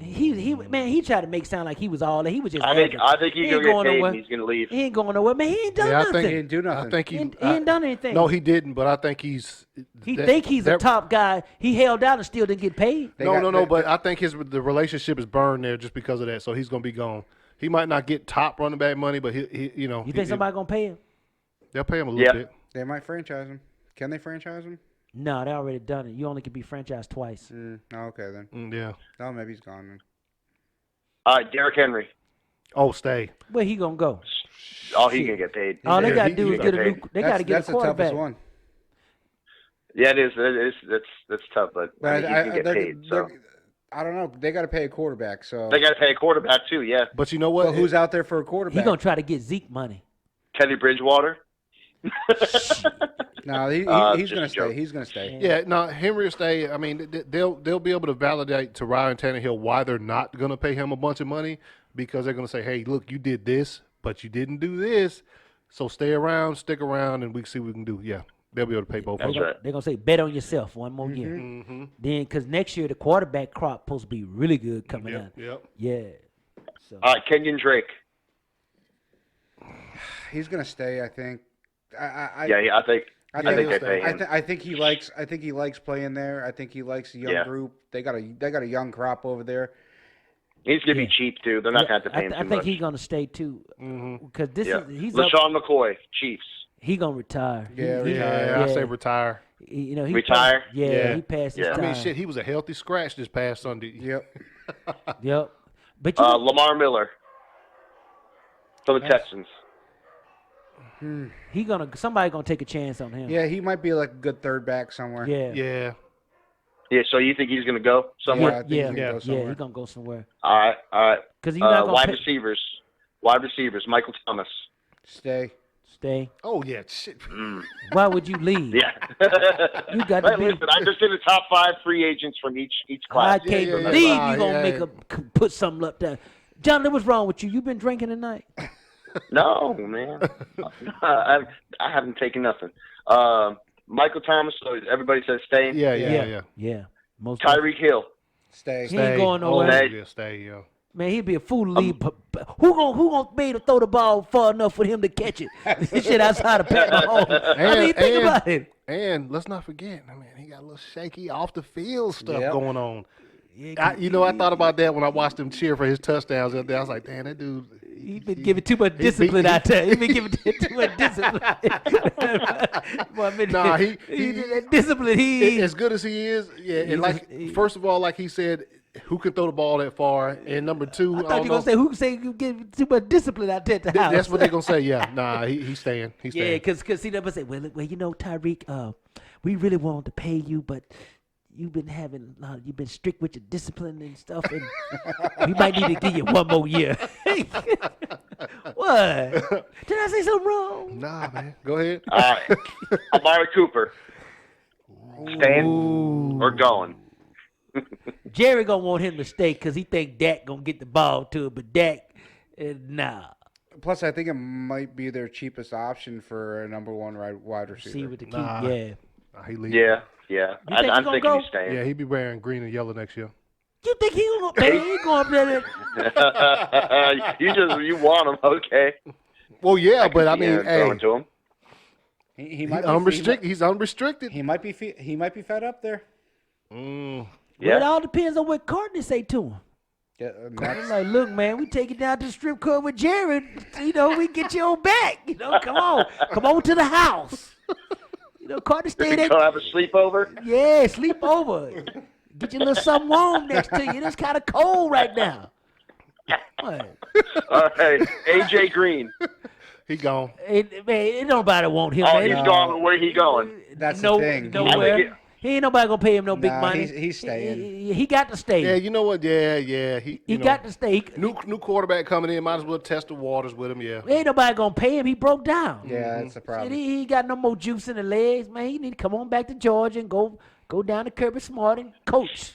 He tried to make it sound like he was all. He was just. I think average. he's He going ain't to get going paid nowhere. and he's going to leave. He ain't going nowhere, man. He ain't done Yeah, I nothing. think He didn't do nothing. I think he ain't done anything. No, he didn't. But I think he's. He that- think he's a that- top guy. He held out and still didn't get paid. They No, got- no, no. they- But I think the relationship is burned there just because of that. So he's gonna be gone. He might not get top running back money, but he you know. You think somebody gonna pay him? They'll pay him a little Yeah. bit. They might franchise him. Can they franchise him? No, they already done it. You only can be franchised twice. Okay, then. Yeah. Oh, maybe he's gone then. All right, Derrick Henry. Oh, stay. Where he gonna go? Oh, he Shit. can get paid. All they Yeah, gotta he do is can get a get new. They gotta get That's a the toughest quarterback. one. Yeah, it is. That's tough, but I But mean, he can get paid. So I don't know. They got to pay a quarterback. So. they got to pay a quarterback too. Yeah, But you know what? Well, who's out there for a quarterback? He gonna try to get Zeke money. Teddy Bridgewater. No, he's just gonna a stay. joke. He's gonna stay. Yeah, no, Henry will stay. I mean, they'll be able to validate to Ryan Tannehill why they're not going to pay him a bunch of money, because they're going to say, hey, look, you did this, but you didn't do this, so stay around, stick around, and we can see what we can do. Yeah, they'll be able to pay both of That's them. right. They're gonna say bet on yourself one more year. Mm-hmm. Then, because next year the quarterback crop supposed to be really good coming Yep, out. yep. Yeah. So All right, Kenyon Drake. He's gonna stay. I think. I I think he'll they stay. pay him. I think he likes. I think he likes playing there. I think he likes a young Yeah. group. They got a young crop over there. He's gonna Yeah. be cheap too. They're not gonna have to pay him I too think much. he's gonna stay too. Mm-hmm. Because this Yeah. is he's up, LaShawn McCoy, Chiefs. he gonna retire. Yeah, He- Yeah, I say retire. You know, he Retire? passed- yeah, Yeah. he passed his Yeah. I time. mean, shit, he was a healthy scratch this past Sunday. Yep. Yep. But you know, Lamar Miller for the Texans. somebody gonna take a chance on him. Yeah, he might be like a good third back somewhere. Yeah. Yeah. Yeah, so you think he's gonna go somewhere? I think Yeah. he's gonna Yeah. go somewhere. He's gonna go somewhere. All right. Because you're not gonna Wide pay, receivers. Wide receivers. Michael Thomas. Stay. stay. Oh, yeah, shit. Why would you leave? Yeah. You got to Hey, be. listen, I just did the top 5 free agents from each I class. can't yeah, yeah. believe Nah, you gonna yeah, make yeah. put something up there. Jonathan, what's wrong with you? You been drinking tonight? No, man. I haven't taken nothing. Michael Thomas, so everybody says staying. Yeah. Most Tyreek Hill. Stay. He ain't going nowhere. Oh, yeah, stay, yeah. Man, he'd be a fool to leave. Who gonna be able to throw the ball far enough for him to catch it? This shit outside of Pat Mahomes. I mean, think about it. And let's not forget, I mean, he got a little shaky off the field stuff Yep. going on. I thought about that when I watched him cheer for his touchdowns the other day. I was like, damn, that dude. He been giving too much discipline out there. He been giving too much discipline. Boy, I mean, Nah, that discipline. As good as he is, yeah. And first of all, like he said, who can throw the ball that far? And number two, I I thought don't you know. gonna say who say you give too much discipline out there at the house. That's what they're gonna say. Yeah, nah, he's staying. He's staying. Yeah, because see, they say, well, you know, Tyreek, we really wanted to pay you, but you've been you've been strict with your discipline and stuff, and we might need to give you one more year. What? Did I say something wrong? Nah, man. Go ahead. All right. Amari Cooper. Staying or going? Jerry gonna want him to stay because he think Dak gonna get the ball to it, but Dak, nah. Plus, I think it might be their cheapest option for a number one wide receiver. See what the key, Nah. yeah. Nah, he leave. Yeah. You think he I'm gonna thinking go? he's staying. Yeah, he be wearing green and yellow next year. You think he gonna? Man, he ain't going up there. You want him, okay? Well, yeah, but I Yeah, mean, hey, throwing to him. He might he's unrestricted. He might be fed up there. Mm. Well, Yeah. it all depends on what Courtney say to him. Yeah, I'm like, look, man, we take it down to the strip club with Jared. You know, we get you on back. You know, come on to the house. You know, Courtney stay there. Go have a sleepover. Yeah, sleep over. Get you a little something warm next to you. It's kind of cold right now. What? All right. AJ Green. He gone. Man, ain't nobody want him. Oh, man. he's gone. Where he going? That's the thing. Nowhere. He ain't nobody gonna pay him no big Nah, money. he's staying. He got to stay. Yeah, you know what? Yeah. He got to stay. New quarterback coming in. Might as well test the waters with him. Yeah. Ain't nobody gonna pay him. He broke down. Yeah, that's the problem. He ain't got no more juice in the legs, man. He need to come on back to Georgia and go down to Kirby Smart and coach.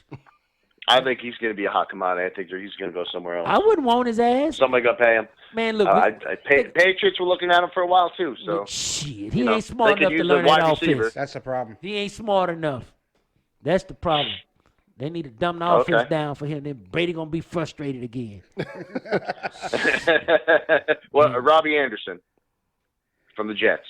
I think he's going to be a hot commodity. I think he's going to go somewhere else. I wouldn't want his ass. Somebody going to pay him. Man, look. Patriots were looking at him for a while, too. So Shit, he know, ain't smart they could enough to use learn a wide that receiver. offense. That's the problem. He ain't smart enough. That's the problem. They need to dumb the Okay. offense down for him. Then Brady gonna be frustrated again. well, Robbie Anderson from the Jets.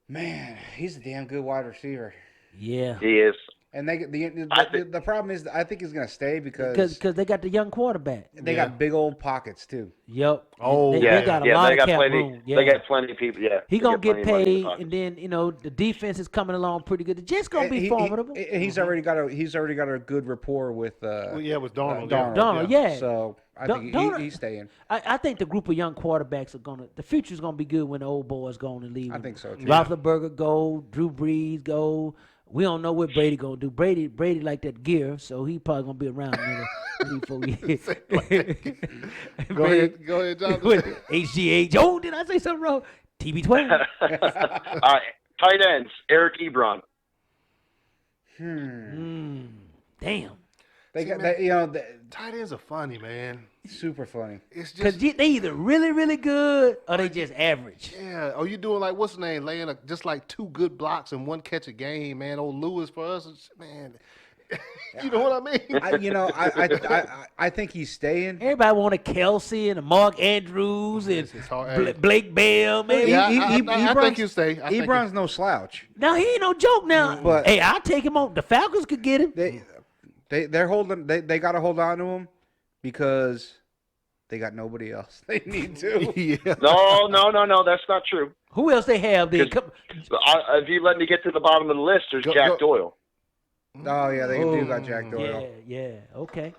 Man, he's a damn good wide receiver. Yeah. He is. And I think- the problem is, I think he's going to stay because Because they got the young quarterback. they got big old pockets too. Yep. Oh, they, Yeah, they got a yeah, lot they of got cap plenty. room. Yeah. They got plenty of people. Yeah, He they gonna got get plenty of money in the paid, pocket. and then the defense is coming along pretty good. The Jets gonna be He- formidable. He's already got a good rapport with Well, yeah, with Darnold. Darnold, yeah. So I think Darnold- he's staying. I think the group of young quarterbacks are gonna. The future's gonna be good when the old boys go and leave. I think so, too. Roethlisberger go, Drew Brees go. We don't know what Brady gonna do. Brady like that gear, so he probably gonna be around another 3-4 years. Go ahead, Jonathan. HGH. Oh, did I say something wrong? TB12. All right, tight ends. Eric Ebron. Damn. Tight ends are funny, man. Super funny. It's Because just they either really, really good or they just average. yeah. Oh, you doing like what's his name? Laying just like 2 good blocks and 1 catch a game, man. Old Lewis for us, man. You know what I mean? I think he's staying. Everybody want a Kelsey and a Mark Andrews and It's hard. Blake Bell, man. Yeah, He- I think you stay. I think Ebron's no slouch. Now he ain't no joke now. But- hey, I'll take him on. The Falcons could get him. They're holding. They got to hold on to him because they got nobody else. They need to. yeah. No, that's not true. Who else they have then? If you let me get to the bottom of the list, there's Jack Doyle. Oh yeah, they do got Jack Yeah, Doyle. yeah. Okay.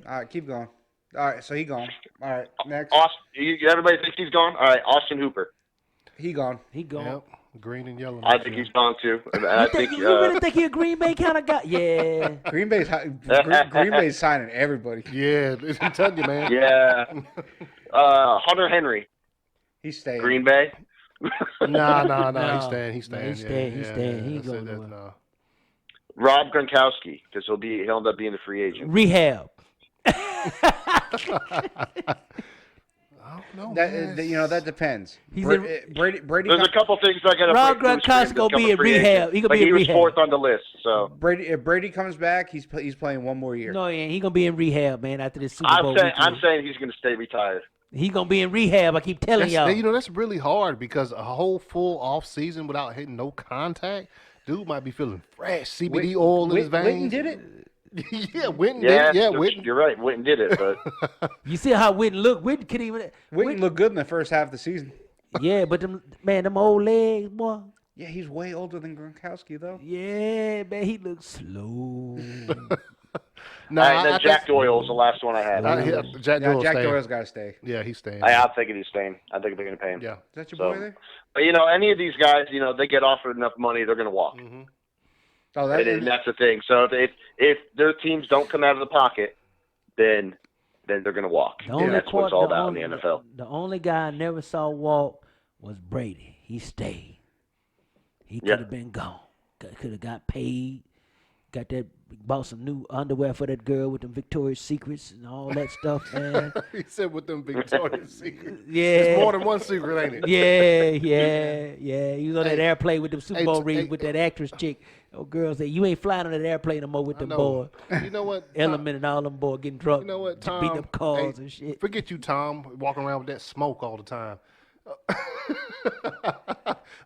All right, keep going. All right, so he gone. All right, next. Everybody thinks he's gone? All right, Austin Hooper. He gone. He gone. Yep. Green and yellow. I think he's gone too. And I think You really think he a Green Bay kind of guy? Yeah. Green Bay's signing everybody. Yeah, I'm telling you, man. yeah. Hunter Henry, He's staying. Green Bay. Nah. No. He's staying. He's staying. He's Yeah, staying, he's yeah, staying. He that's ain't it, going that's- nowhere. Rob Gronkowski, because he'll end up being a free agent. Rehab. I don't know, That man. that depends. He's Brady. There's a couple things I got to. Rob Gronkowski gonna be in rehab. He gonna be in he was rehab. 4th on the list, so. Brady. If Brady comes back, he's playing one more year. No, he ain't. He gonna be in rehab, man. After this Super Bowl. I'm saying he's going to stay retired. He gonna be in rehab. I keep telling y'all. That's really hard because a whole full off season without hitting no contact, dude might be feeling fresh. CBD oil in his Witten veins. did it. Yeah, Witten Yeah, did it. Yeah, Witten. You're right. Witten did it, but You see how Witten look? Witten could even. Witten looked good in the first half of the season. Yeah, but them old legs, boy. Yeah, he's way older than Gronkowski though. Yeah, man, he looks slow. No, all right, then Jack Doyle is the last one I had. Jack Yeah, Doyle's Jack staying. Doyle's got to stay. Yeah, he's staying. I'm thinking he's staying. I think they're going to pay him. Yeah. Is that your So- boy there? But any of these guys, they get offered enough money, they're going to walk. Mm-hmm. Oh, And that's the thing. So if their teams don't come out of the pocket, then they're going to walk. The only And that's what it's all the about only- in the NFL. The only guy I never saw walk was Brady. He stayed. He could Yeah. have been gone. Could have got paid. Got that. Bought some new underwear for that girl with them Victoria's Secrets and all that stuff, man. He said with them Victoria's Secret. Yeah. It's more than one secret, ain't it? Yeah. You was on that Hey, airplane with them Super Bowl rings hey, with that actress chick. Oh, girl said, you ain't flying on that airplane no more with I them know. boys. You know what? Element and all them boys getting drunk. You know what, Tom? Beating up cars Hey, and shit. Forget you, Tom, walking around with that smoke all the time.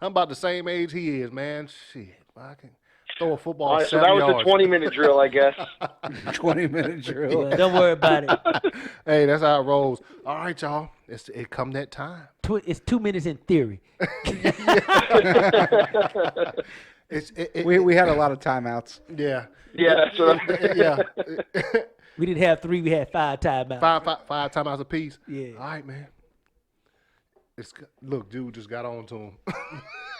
I'm about the same age he is, man. Shit, I can throw a football All right, so 7 that was yards. the 20-minute drill, I guess. 20-minute drill. Yeah, don't worry about it. Hey, that's how it rolls. All right, y'all. It come that time. It's 2 minutes in theory. We had a lot of timeouts. Yeah. Yeah, that's what Yeah. We didn't have 3, we had 5 timeouts. Five timeouts apiece. Yeah. All right, man. Look, dude just got on to him.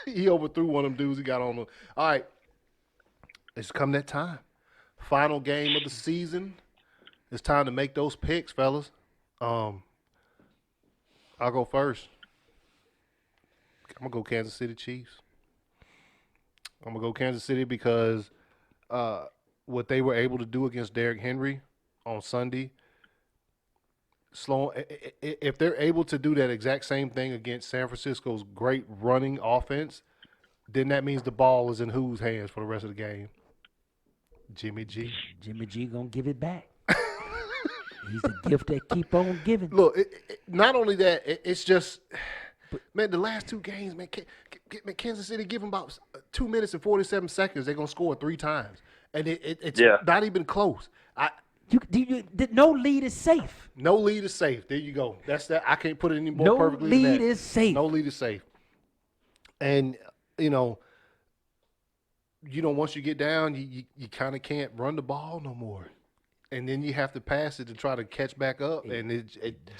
He overthrew one of them dudes. He got on him. All right. It's come that time. Final game of the season. It's time to make those picks, fellas. I'll go first. I'm going to go Kansas City Chiefs. I'm going to go Kansas City because what they were able to do against Derrick Henry on Sunday, if they're able to do that exact same thing against San Francisco's great running offense, then that means the ball is in whose hands for the rest of the game? Jimmy G. Jimmy G gonna give it back. He's the gift that keep on giving. Look, not only that, it's just Man, the last 2 games, man, Kansas City give them about 2 minutes and 47 seconds. They're gonna score 3 times, and it's not even close. No lead is safe. No lead is safe. There you go. That's that. I can't put it any more No perfectly than lead that. is safe. No lead is safe. And once you get down, you kind of can't run the ball no more, and then you have to pass it to try to catch back up. And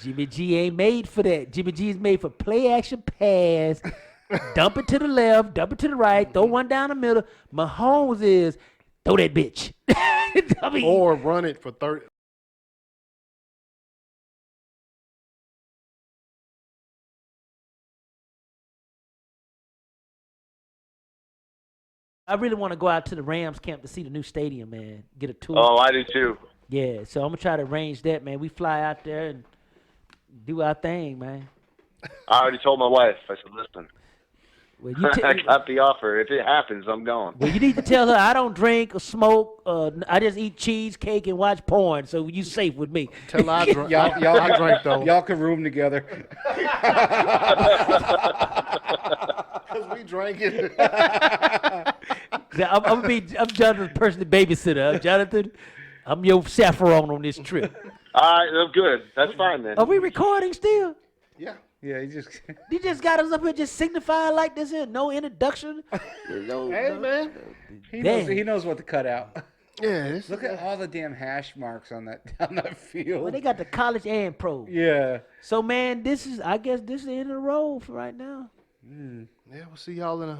Jimmy G ain't made for that. Jimmy G is made for play action pass, dump it to the left, dump it to the right, throw one down the middle. Mahomes is throw that bitch. I mean, or run it for 30. I really want to go out to the Rams camp to see the new stadium, man. Get a tour. Oh, I do too. Yeah, so I'm gonna try to arrange that, man. We fly out there and do our thing, man. I already told my wife. I said, listen, Well, you I got the offer. If it happens, I'm going. well, you need to tell her I don't drink or smoke. I just eat cheesecake and watch porn, so you safe with me. Tell her I drank. Y'all drank though. Y'all can room together. Because we drank it. I'm Jonathan's personal babysitter. Jonathan, I'm your chaperone on this trip. All right, I'm good. That's fine, man. Are we recording still? Yeah. Yeah, he just. You just got us up here just signifying like this here, no introduction. Hey, man. He knows what to cut out. Yeah. Look at all the damn hash marks on that field. Well, they got the college and pro. Yeah. So, man, I guess this is the end of the road for right now. Yeah, we'll see y'all in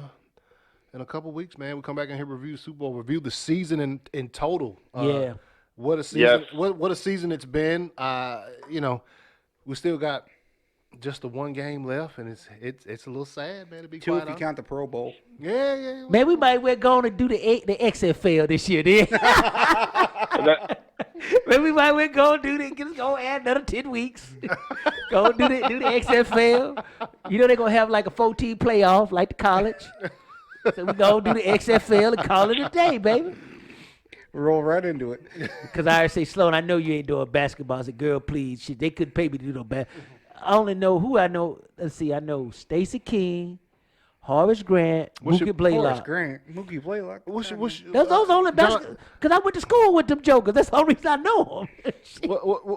a couple weeks, man. We come back and here review the Super Bowl, review the season in total. Yeah. What a season! Yes. What a season it's been. We still got just the 1 game left, and it's a little sad, man. To be 2 quite if you honest. count the Pro Bowl. Yeah. Man, we might well go on and do the XFL this year, then. Man, we might well go and do that. Just go add another 10 weeks. Go do the XFL. You know they're going to have like a 14 playoff like the college. So we go do the XFL and call it a day, baby. Roll right into it. Because I say, Sloan, I know you ain't doing basketball. I said, girl, please. Shit, they couldn't pay me to do no basketball. I only know who I know. Let's see. I know Stacey King, Horace Grant, What's Mookie your- Horace Blaylock. Grant, Mookie Blaylock. Those only basketball. Because I went to school with them jokers. That's the only reason I know them.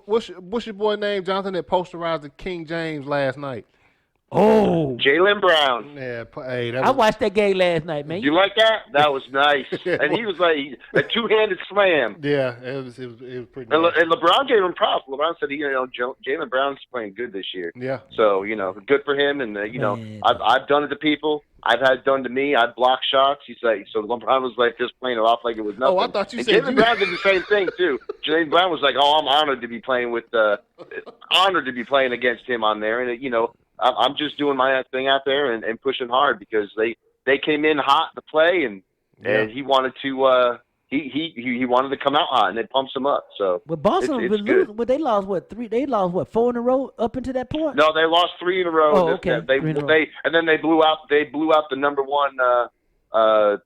What's your boy name, Jonathan, that posterized the King James last night? Oh. Jaylen Brown. Yeah, hey, that I was, watched that game last night, man. You like that? That was nice. And he was like a 2-handed slam. yeah, it was pretty. And, nice. and LeBron gave him props. LeBron said, Jaylen Brown's playing good this year. Yeah. So, good for him. And, Man. I've done it to people. I've had it done to me. I've blocked shots. He's like, so LeBron was like just playing it off like it was nothing. Oh, I thought you and said Jaylen Brown did the same thing too. Jaylen Brown was like, oh, I'm honored to be playing against him on there. And, I'm just doing my thing out there and pushing hard because they came in hot to play and he wanted to he wanted to come out hot and it pumps him up. So But Boston it's was good. losing. But they lost what 3? They lost what 4 in a row up into that point. No, they lost 3 in a row. Oh, okay. They 3 in a row. and then they blew out the number 1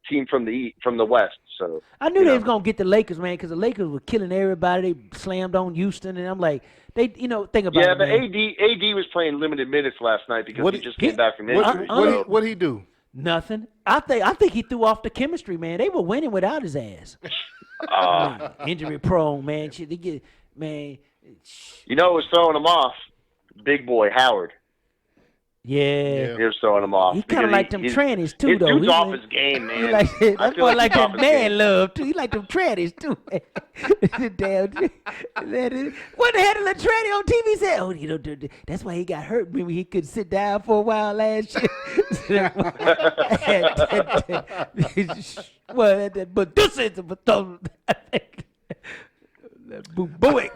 team from the West. So I knew they was gonna get the Lakers, man, because the Lakers were killing everybody. They slammed on Houston, and I'm like, think about yeah, it, but man. AD was playing limited minutes last night because What he he- just came back from injury. What he do? Nothing. I think he threw off the chemistry, man. They were winning without his ass. Injury prone, man. Shit, they get man. What was throwing him off? Big boy Howard. Yeah. He was throwing him off. He kind of because like them trannies too, his though. dude's He off like- his game, man. He like I that feel boy like he's that off his man game. love too. He like them trannies too. Damn. What the hell did the tranny on TV say? Oh, that's why he got hurt. Maybe he could sit down for a while last year. But this is booey.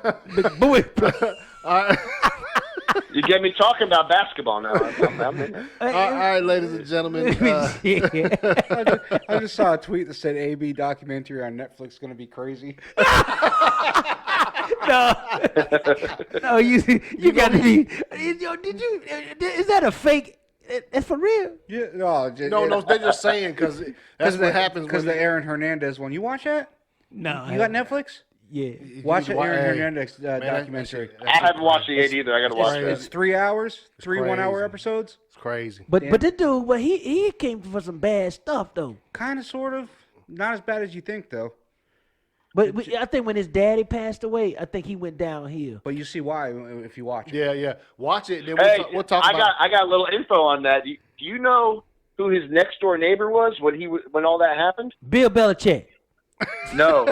You get me talking about basketball now. I'm in there. All right, ladies and gentlemen. I just saw a tweet that said AB documentary on Netflix going to be crazy. No, you got to be. Is that a fake? That's for real. Yeah, No, they're just saying because that's what happens because when the Aaron Hernandez one. You watch that? No, You got Netflix? Yeah. Watch the Hey, Aaron Hernandez man, documentary. I haven't watched it yet either. I got to watch crazy. that. It's 3 hours, 3 crazy. 1-hour episodes. It's crazy. But Yeah. but the dude, well, he came for some bad stuff though. Kind of, sort of. Not as bad as you think, though. But I think when his daddy passed away, I think he went downhill. But you see why if you watch it. Yeah. Watch it. Then Hey, we'll talk I about. got a little info on that. Do you know who his next door neighbor was when all that happened? Bill Belichick. No,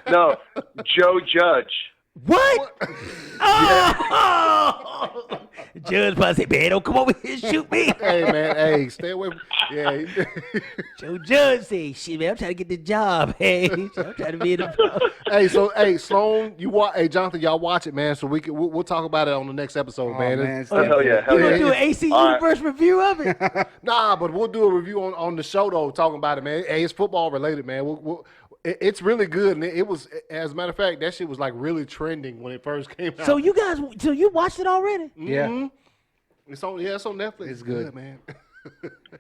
no, Joe Judge. What? Oh! Judge probably say, man, don't come over here and shoot me. Hey man, hey, stay away. Yeah. Joe Judge say, shit, man, I'm trying to get the job. Hey, I'm trying to be in the. Hey, Sloan, Hey, Jonathan, y'all watch it, man. So we'll talk about it on the next episode, Oh, man. man, it's Oh, hell yeah, hell You gonna yeah. do an AC All right. Universe review of it? Nah, but we'll do a review on the show though, talking about it, man. Hey, it's football related, man. It's really good, and it was, as a matter of fact, that shit was like really trending when it first came out. So you watched it already? Yeah. Mhm. It's on Netflix. It's good. man.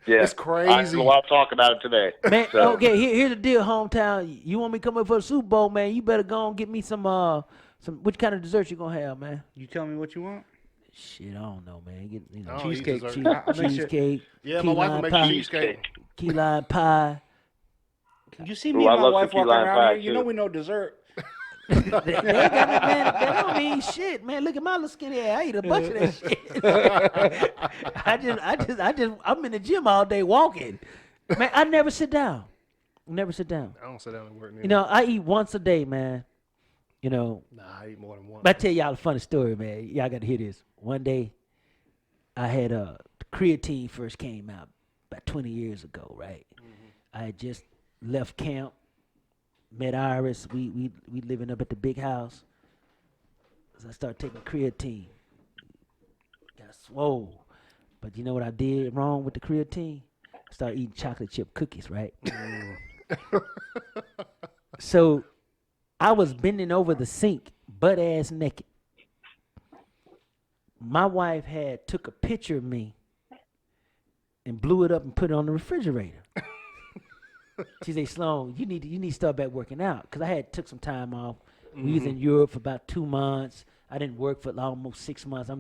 Yeah, It's crazy. I'll talk about it today. Man, So- okay, here's the deal, hometown. You want me to come up for the Super Bowl, man? You better go and get me some which kind of dessert you gonna have, man? You tell me what you want. Shit, I don't know, man. Get Oh, Cheesecake. dessert. I'll make sure- cheesecake. Yeah, key my wife will lime make pie, cheesecake. Cheesecake. Key lime pie. You see Ooh, me I and my love wife the key walking lime around pie, here. You know too. we know dessert. They got me, man. That don't mean shit, man. Look at my little skinny ass. I eat a bunch of that shit. I'm in the gym all day walking. Man, I never sit down. Never sit down. I don't sit down and work. You know, I eat once a day, man. You know, Nah, I eat more than one. but I tell y'all a funny story, man. Y'all got to hear this. One day, I had creatine first came out about 20 years ago, right? I had just left camp, met Iris. We living up at the big house. So I started taking creatine. Got swole. But you know what I did wrong with the creatine? I started eating chocolate chip cookies, right? So I was bending over the sink, butt ass naked. My wife had took a picture of me and blew it up and put it on the refrigerator. She said, Sloan, you need to start back working out. Because I had took some time off. We was in Europe for about 2 months. I didn't work for almost 6 months. I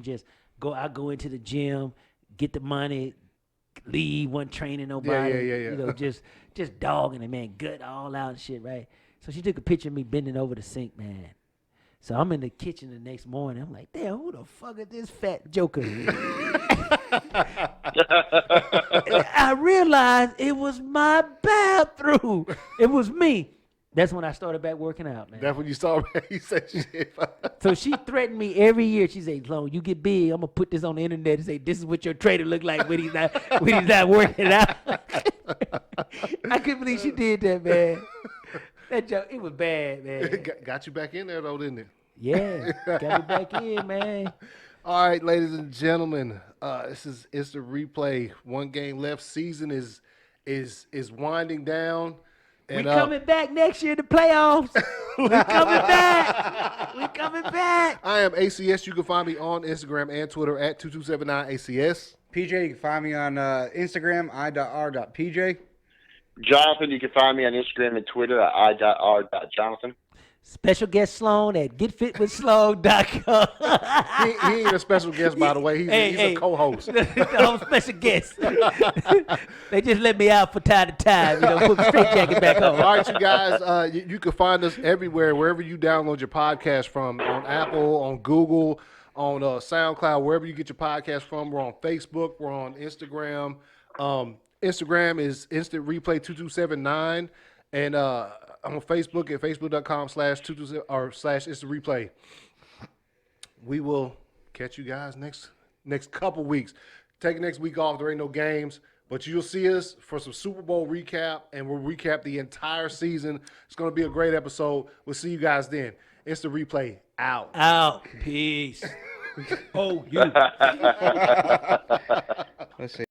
go into the gym, get the money, leave, wasn't training nobody. Yeah. You know, just dogging it, man, gut all out and shit, right? So she took a picture of me bending over the sink, man. So I'm in the kitchen the next morning. I'm like, damn, who the fuck is this fat joker? I realized it was my bathroom. It was me. That's when I started back working out, man. That's when you saw you said shit. So she threatened me every year. She said, "Sloan, you get big, I'm gonna put this on the internet and say this is what your trainer look like when he's not working out." I couldn't believe she did that, man. That joke, it was bad, man. Got you back in there though, didn't it? Yeah, got me back in, man. All right, ladies and gentlemen, it's the replay. 1 game left. Season is winding down. We And, coming back next year to playoffs. We coming back. We coming back. I am ACS. You can find me on Instagram and Twitter at 2279ACS. PJ, you can find me on Instagram, i.r.pj. Jonathan, you can find me on Instagram and Twitter at i.r.jonathan. Special guest Sloan at getfitwithsloan.com. He ain't a special guest, by the way. He's a co-host. I'm a special guest. They just let me out for time to time. You know, put my straight jacket back on. All right, you guys, you can find us everywhere, wherever you download your podcast from, on Apple, on Google, on SoundCloud, wherever you get your podcast from. We're on Facebook. We're on Instagram. Instagram is Instant Replay 2279, and on Facebook at facebook.com/227 or /Instant Replay. We will catch you guys next couple weeks. Take next week off. There ain't no games. But you'll see us for some Super Bowl recap, and we'll recap the entire season. It's going to be a great episode. We'll see you guys then. It's the replay. Out. Out. Peace. Oh, you. Let's see.